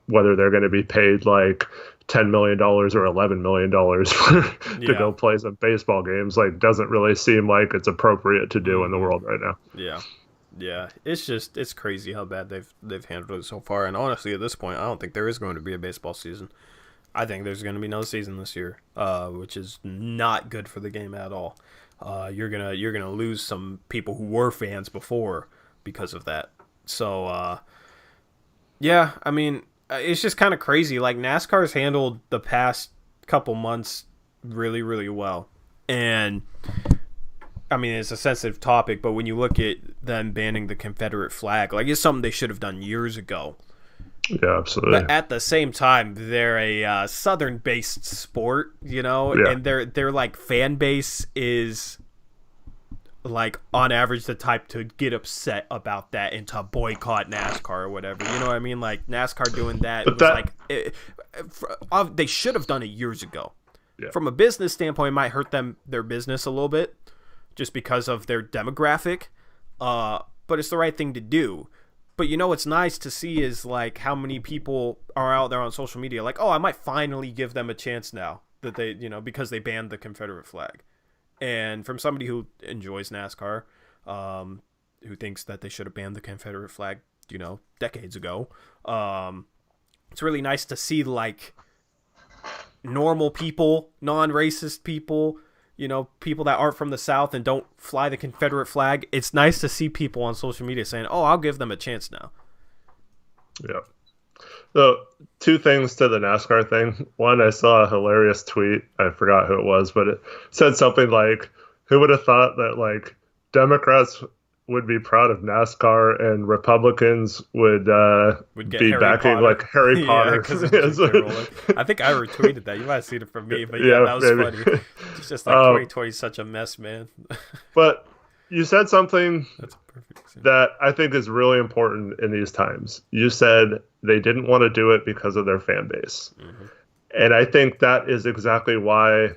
whether they're going to be paid like $10 million or $11 million to go play some baseball games, like, doesn't really seem like it's appropriate to do in the world right now. Yeah, it's crazy how bad they've handled it so far. And honestly, at this point, I don't think there is going to be a baseball season. I think there's going to be no season this year, which is not good for the game at all. You're gonna lose some people who were fans before because of that. So yeah, I mean, it's just kind of crazy. Like, NASCAR's handled the past couple months really, really well, and I mean, it's a sensitive topic, but when you look at them banning the Confederate flag, like, it's something they should have done years ago. Yeah, absolutely. But at the same time, they're a Southern-based sport, and their like fan base is like on average the type to get upset about that and to boycott NASCAR or whatever. You know what I mean? Like, NASCAR doing that they should have done it years ago. Yeah. From a business standpoint, it might hurt their business a little bit just because of their demographic, but it's the right thing to do. But what's nice to see is like how many people are out there on social media like, oh, I might finally give them a chance now that they, because they banned the Confederate flag. And from somebody who enjoys NASCAR, who thinks that they should have banned the Confederate flag, decades ago, it's really nice to see like normal people, non-racist people, people that aren't from the South and don't fly the Confederate flag. It's nice to see people on social media saying, oh, I'll give them a chance now. Yeah. So, two things to the NASCAR thing. One, I saw a hilarious tweet. I forgot who it was, but it said something like, who would have thought that like Democrats would be proud of NASCAR and Republicans would be Harry backing Potter. like Harry Potter. I think I retweeted that. You might have seen it from me, but yeah, that was maybe funny. It's just like 2020 is such a mess, man. But you said something That's perfect. that I think is really important in these times. You said they didn't want to do it because of their fan base. Mm-hmm. And I think that is exactly why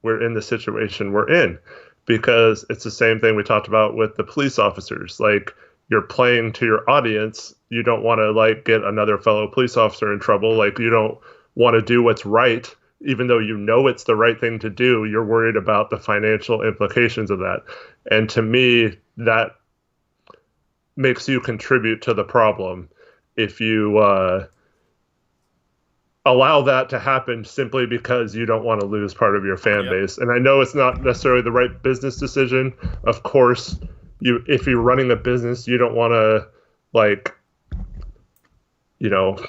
we're in the situation we're in. Because it's the same thing we talked about with the police officers. Like, you're playing to your audience. You don't want to like get another fellow police officer in trouble. Like, you don't want to do what's right, even though it's the right thing to do. You're worried about the financial implications of that. And to me, that makes you contribute to the problem if you allow that to happen simply because you don't want to lose part of your fan Yep. base. And I know it's not necessarily the right business decision. Of course, if you're running a business, you don't want to like, you know,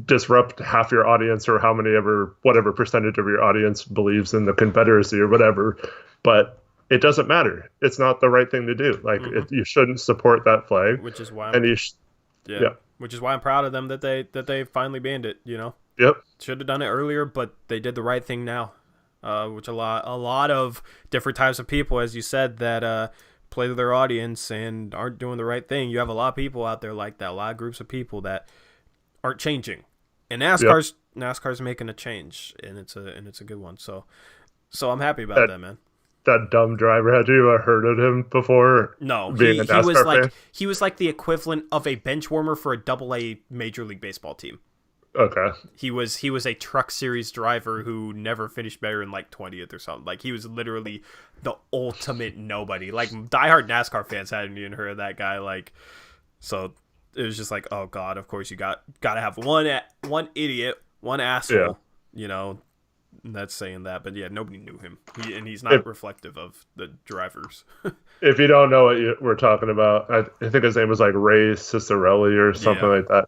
disrupt half your audience or how many ever whatever percentage of your audience believes in the Confederacy or whatever. But it doesn't matter. It's not the right thing to do. Like you shouldn't support that flag. Which is why And yeah. Which is why I'm proud of them that they finally banned it, you know. Yep. Should have done it earlier, but they did the right thing now. Which a lot of different types of people, as you said, that play to their audience and aren't doing the right thing. You have a lot of people out there like that, a lot of groups of people that aren't changing. And NASCAR's making a change, and it's a good one. So I'm happy about that, man. That dumb driver, had you ever heard of him before? No, being a NASCAR fan? He was like the equivalent of a bench warmer for a AA Major League Baseball team. Okay. He was a Truck Series driver who never finished better than like 20th or something. Like he was literally the ultimate nobody. Like diehard NASCAR fans hadn't even heard of that guy. Like, so it was just like, oh god, of course you got to have one idiot, one asshole, you know. That's saying that, but yeah, nobody knew him, and he's not reflective of the drivers. If you don't know what we're talking about, I think his name was like Ray Cicerelli or something like that.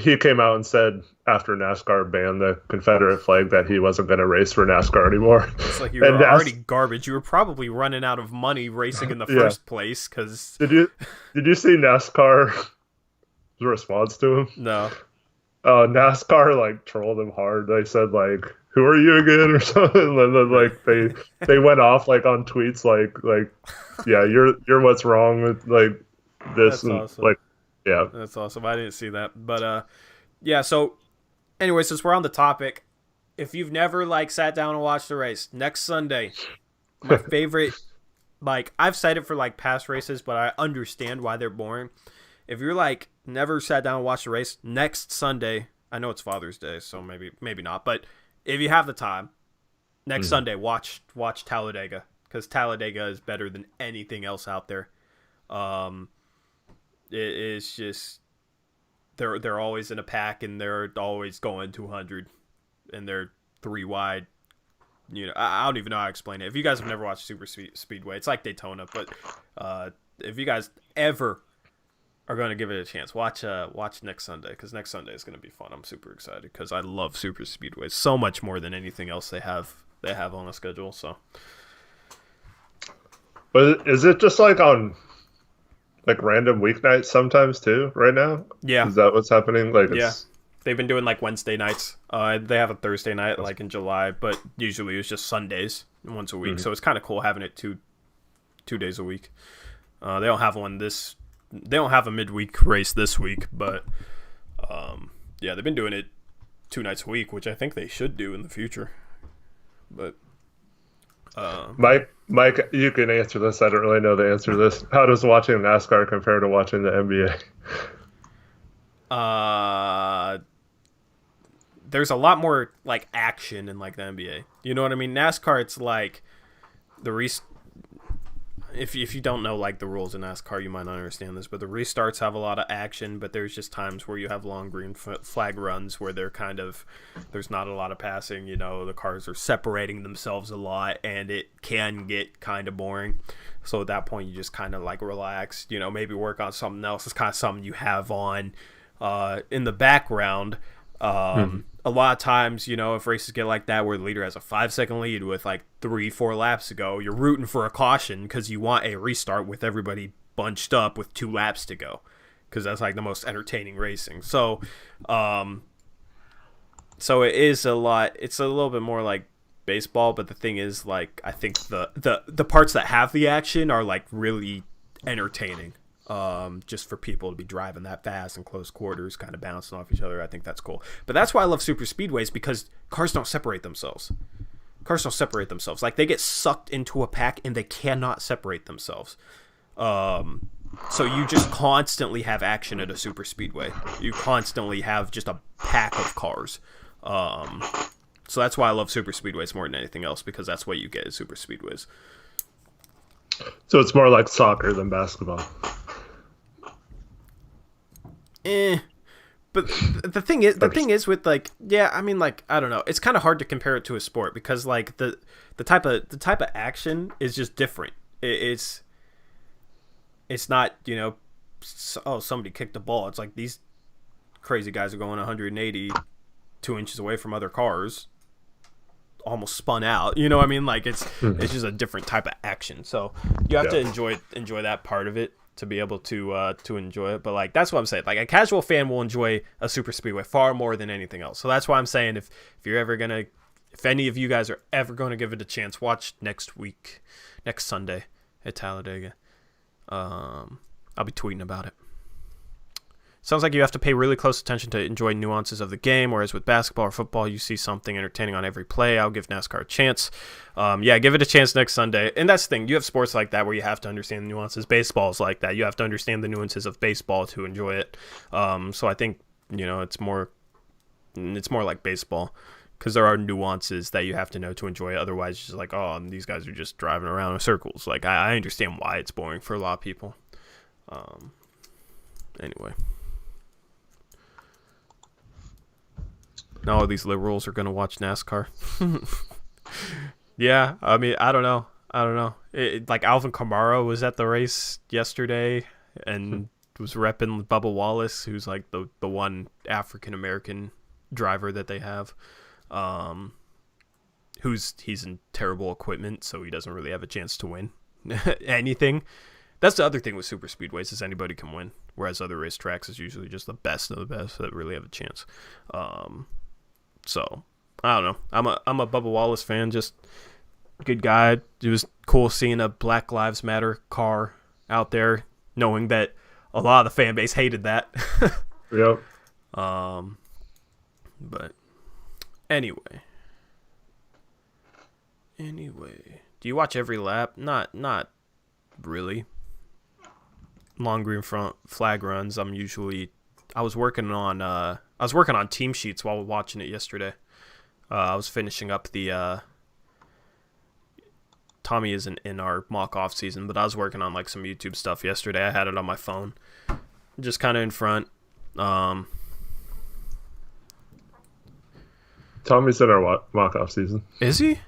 He came out and said after NASCAR banned the Confederate flag that he wasn't going to race for NASCAR anymore. It's like you were already garbage. You were probably running out of money racing in the first place. Because did you see NASCAR's response to him? No. NASCAR like trolled him hard. They said like, "Who are you again?" or something. And then like they went off like on tweets like yeah, you're what's wrong with like this. That's and awesome. like yeah, that's awesome. I didn't see that, but yeah. So anyway, since we're on the topic, if you've never like sat down and watched the race, next Sunday, my favorite. Like I've said it for like past races, but I understand why they're boring. If you're like never sat down and watched the race, next Sunday, I know it's Father's Day, so maybe not, but if you have the time, next Sunday, watch Talladega, because Talladega is better than anything else out there. It is just they're always in a pack and they're always going 200, and they're 3 wide. You know, I don't even know how to explain it. If you guys have never watched Super Speedway, it's like Daytona, but if you guys ever are going to give it a chance, watch next Sunday, because next Sunday is going to be fun. I'm super excited because I love super speedways so much more than anything else they have on the schedule. So, but is it just like on like random weeknights sometimes too? Right now, yeah, is that what's happening? Like, yeah, they've been doing like Wednesday nights. They have a Thursday night like in July, but usually it's just Sundays once a week. So it's kind of cool having it two days a week. They don't have one this. They don't have a midweek race this week, but yeah, they've been doing it 2 nights a week, which I think they should do in the future. But Mike, you can answer this. I don't really know the answer to this. How does watching NASCAR compare to watching the NBA? There's a lot more like action in like the NBA. You know what I mean? NASCAR, it's like if you don't know like the rules in NASCAR, you might not understand this, but the restarts have a lot of action, but there's just times where you have long green flag runs where there's not a lot of passing. You know, the cars are separating themselves a lot, and it can get kind of boring. So at that point, you just kind of like relax. You know, maybe work on something else. It's kind of something you have on in the background. A lot of times, you know, if races get like that where the leader has a 5-second lead with like 3-4 laps to go, you're rooting for a caution because you want a restart with everybody bunched up with 2 laps to go, because that's like the most entertaining racing. So it is a lot. It's a little bit more like baseball, but the thing is, like, I think the parts that have the action are like really entertaining. Just for people to be driving that fast in close quarters, kind of bouncing off each other. I think that's cool. But that's why I love super speedways, because cars don't separate themselves. Like, they get sucked into a pack and they cannot separate themselves. So you just constantly have action at a super speedway. You constantly have just a pack of cars. So that's why I love super speedways more than anything else, because that's what you get at super speedways. So it's more like soccer than basketball. But the thing is with like, yeah, I mean, like, I don't know. It's kind of hard to compare it to a sport because like the type of action is just different. It's not, somebody kicked the ball. It's like these crazy guys are going 180 2 inches away from other cars, almost spun out. You know what I mean? Like it's just a different type of action. So you have to enjoy that part of it to be able to enjoy it. But like that's what I'm saying. Like a casual fan will enjoy a super speedway far more than anything else. So that's why I'm saying if any of you guys are ever gonna give it a chance, watch next Sunday at Talladega. I'll be tweeting about it. Sounds like you have to pay really close attention to enjoy nuances of the game, whereas with basketball or football, you see something entertaining on every play. I'll give NASCAR a chance. Give it a chance next Sunday. And that's the thing. You have sports like that where you have to understand the nuances. Baseball's like that. You have to understand the nuances of baseball to enjoy it. So I think, it's more like baseball because there are nuances that you have to know to enjoy it. Otherwise, it's just like, oh, these guys are just driving around in circles. Like, I understand why it's boring for a lot of people. Anyway. Now all these liberals are going to watch NASCAR. Yeah, I mean, I don't know. Like Alvin Kamara was at the race yesterday and was repping Bubba Wallace, who's like the one African-American driver that they have. He's in terrible equipment, so he doesn't really have a chance to win anything. That's the other thing with super speedways is anybody can win, whereas other racetracks is usually just the best of the best that really have a chance. So I don't know. I'm a Bubba Wallace fan. Just good guy. It was cool seeing a Black Lives Matter car out there, knowing that a lot of the fan base hated that. Yep. But anyway, do you watch every lap? Not really. Long green front flag runs. I was working on team sheets while watching it yesterday. I was finishing up the Tommy isn't in our mock off season, but I was working on like some YouTube stuff yesterday. I had it on my phone, just kind of in front. Tommy's in our mock off season. Is he?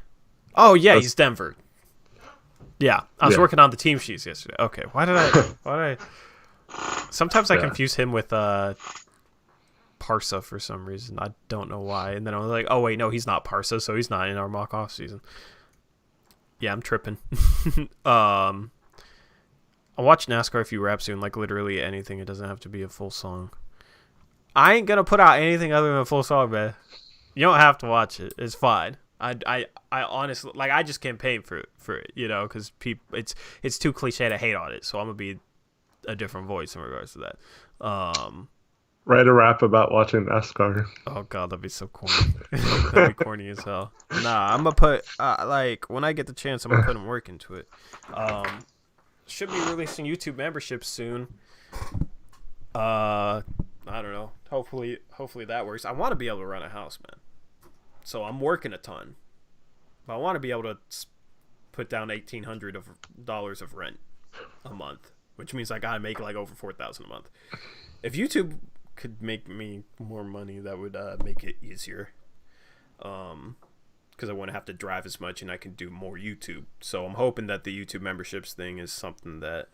Oh yeah, he's Denver. Yeah, I was working on the team sheets yesterday. Okay, why did I? Sometimes I confuse him with Parsa for some reason. I don't know why. And then I was like, oh wait, no, he's not Parsa, so he's not in our mock off season. Yeah, I'm tripping. I'll watch NASCAR a few raps soon, like literally anything. It doesn't have to be a full song. I ain't gonna put out anything other than a full song, man. You don't have to watch it. It's fine. I honestly, like, I just can't pay for it, because it's too cliche to hate on it. So I'm gonna be a different voice in regards to that. Write a rap about watching NASCAR. Oh god, that'd be so corny. That'd be corny as hell. Nah, I'm gonna put when I get the chance, I'm gonna put some work into it. Should be releasing YouTube memberships soon. I don't know. Hopefully that works. I want to be able to run a house, man. So I'm working a ton, but I want to be able to put down $1,800 of rent a month, which means I gotta make like over $4,000 a month. If YouTube could make me more money, that would make it easier. Because I wouldn't have to drive as much and I can do more YouTube. So I'm hoping that the YouTube memberships thing is something that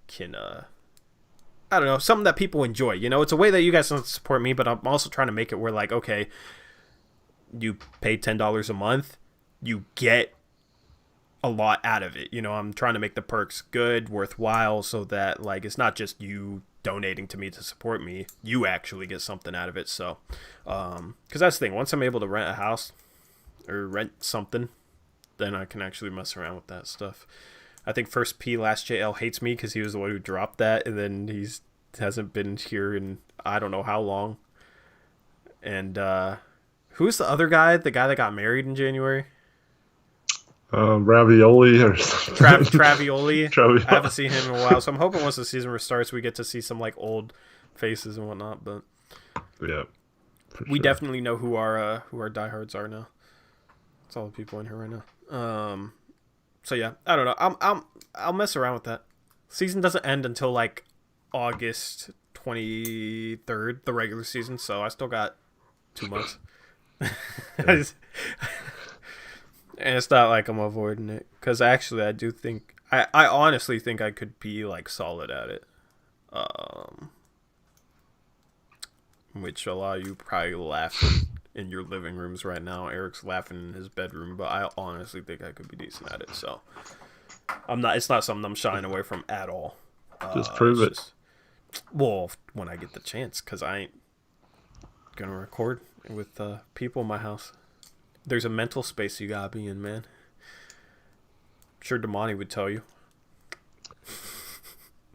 can I don't know, something that people enjoy. It's a way that you guys don't support me, but I'm also trying to make it where, like, okay, you pay $10 a month, you get a lot out of it. I'm trying to make the perks good, worthwhile, so that, like, it's not just you donating to me to support me. You actually get something out of it. So, because that's the thing. Once I'm able to rent a house or rent something, then I can actually mess around with that stuff. I think First P Last JL hates me because he was the one who dropped that, and then hasn't been here in I don't know how long. And who's the other guy? The guy that got married in January? Ravioli or something. Travioli. I haven't seen him in a while, so I'm hoping once the season restarts, we get to see some like old faces and whatnot. But yeah, we definitely know who our diehards are now. That's all the people in here right now. So yeah, I don't know. I'll mess around with that. Season doesn't end until like August 23rd, the regular season, so I still got 2 months. And it's not like I'm avoiding it, because actually I do think I honestly think I could be like solid at it, which a lot of you probably laughing in your living rooms right now. Eric's laughing in his bedroom, but I honestly think I could be decent at it. So it's not something I'm shying away from at all. Just prove it. Well, when I get the chance, because I ain't gonna record with people in my house. There's a mental space you gotta be in, man. I'm sure Damani would tell you.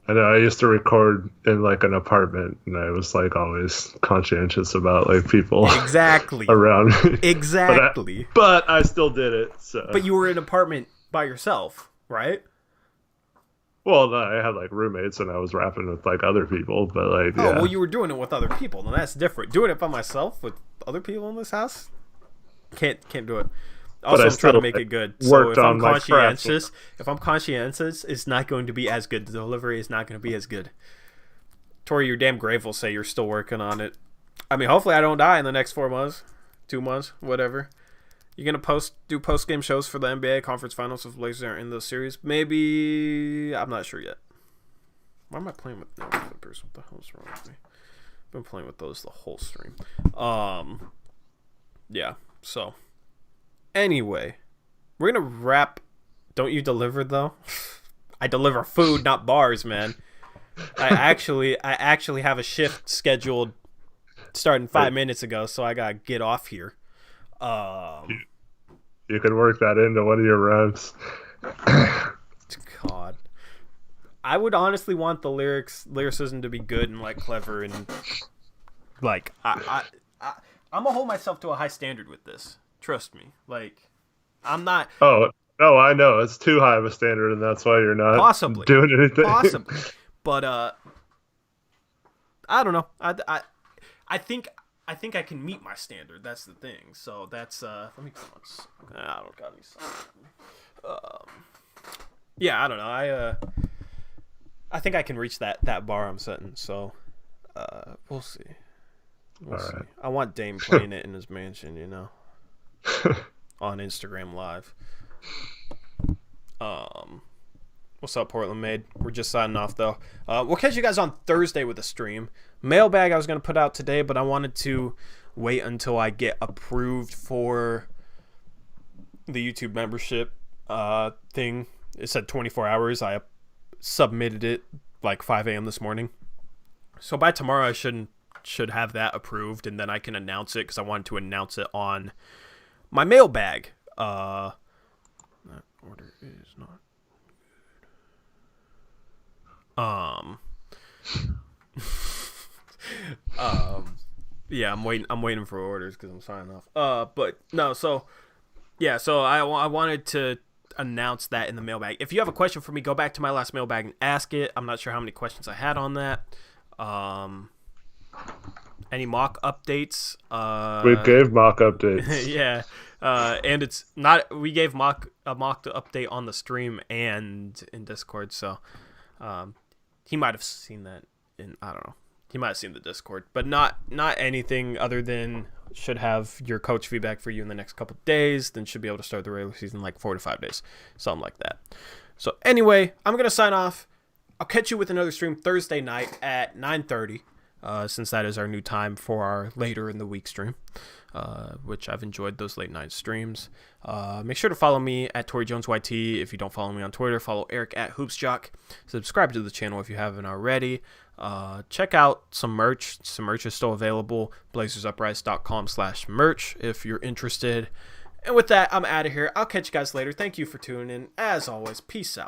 I know. I used to record in like an apartment, and I was like always conscientious about like people around me. Exactly. But I still did it. So. But you were in an apartment by yourself, right? Well, no, I had like roommates, and I was rapping with like other people. But like, oh, well, you were doing it with other people. Then that's different. Doing it by myself with other people in this house, can't do it. Also, I'm trying to make it good. So if I'm conscientious, it's not going to be as good. The delivery is not going to be as good. Tori, your damn grave will say you're still working on it. I mean, hopefully I don't die in the next 4 months, 2 months, whatever. You're going to do post-game shows for the NBA Conference Finals if the Blazers aren't in those series? Maybe. I'm not sure yet. Why am I playing with no Clippers? What the hell is wrong with me? I've been playing with those the whole stream. Yeah, so. Anyway, we're going to wrap. Don't you deliver, though? I deliver food, not bars, man. I actually have a shift scheduled starting 5 minutes ago, so I got to get off here. You can work that into one of your runs. God, I would honestly want the lyricism to be good and like clever and like I'm gonna hold myself to a high standard with this. Trust me, like I'm not. Oh no, I know it's too high of a standard, and that's why you're not doing anything. Possibly, but I don't know. I think I can meet my standard. That's the thing. So that's let me come on. I don't got any. Yeah, I don't know. I think I can reach that bar I'm setting. So we'll see. We'll see. Right. I want Dame playing it in his mansion, you know, on Instagram Live. What's up, Portland Made? We're just signing off, though. We'll catch you guys on Thursday with a stream. Mailbag I was going to put out today, but I wanted to wait until I get approved for the YouTube membership thing. It said 24 hours. I submitted it like 5 a.m. this morning. So by tomorrow, I should have that approved, and then I can announce it because I wanted to announce it on my mailbag. That order is not yeah, I'm waiting for orders because I'm signing off. But no, so yeah, so I wanted to announce that in the mailbag. If you have a question for me, go back to my last mailbag and ask it. I'm not sure how many questions I had on that. Any mock updates? We gave mock updates. Yeah. And it's not. We gave a mock update on the stream and in Discord, so he might have seen that I don't know. He might have seen the Discord, but not anything other than should have your coach feedback for you in the next couple of days. Then should be able to start the regular season in like 4 to 5 days, something like that. So anyway, I'm gonna sign off. I'll catch you with another stream Thursday night at 9:30. Since that is our new time for our later in the week stream, which I've enjoyed those late night streams. Make sure to follow me at ToryJonesYT. If you don't follow me on Twitter, follow Eric at HoopsJock. Subscribe to the channel if you haven't already. Check out some merch. Some merch is still available. BlazersUprise.com/merch if you're interested. And with that, I'm out of here. I'll catch you guys later. Thank you for tuning in. As always, peace out.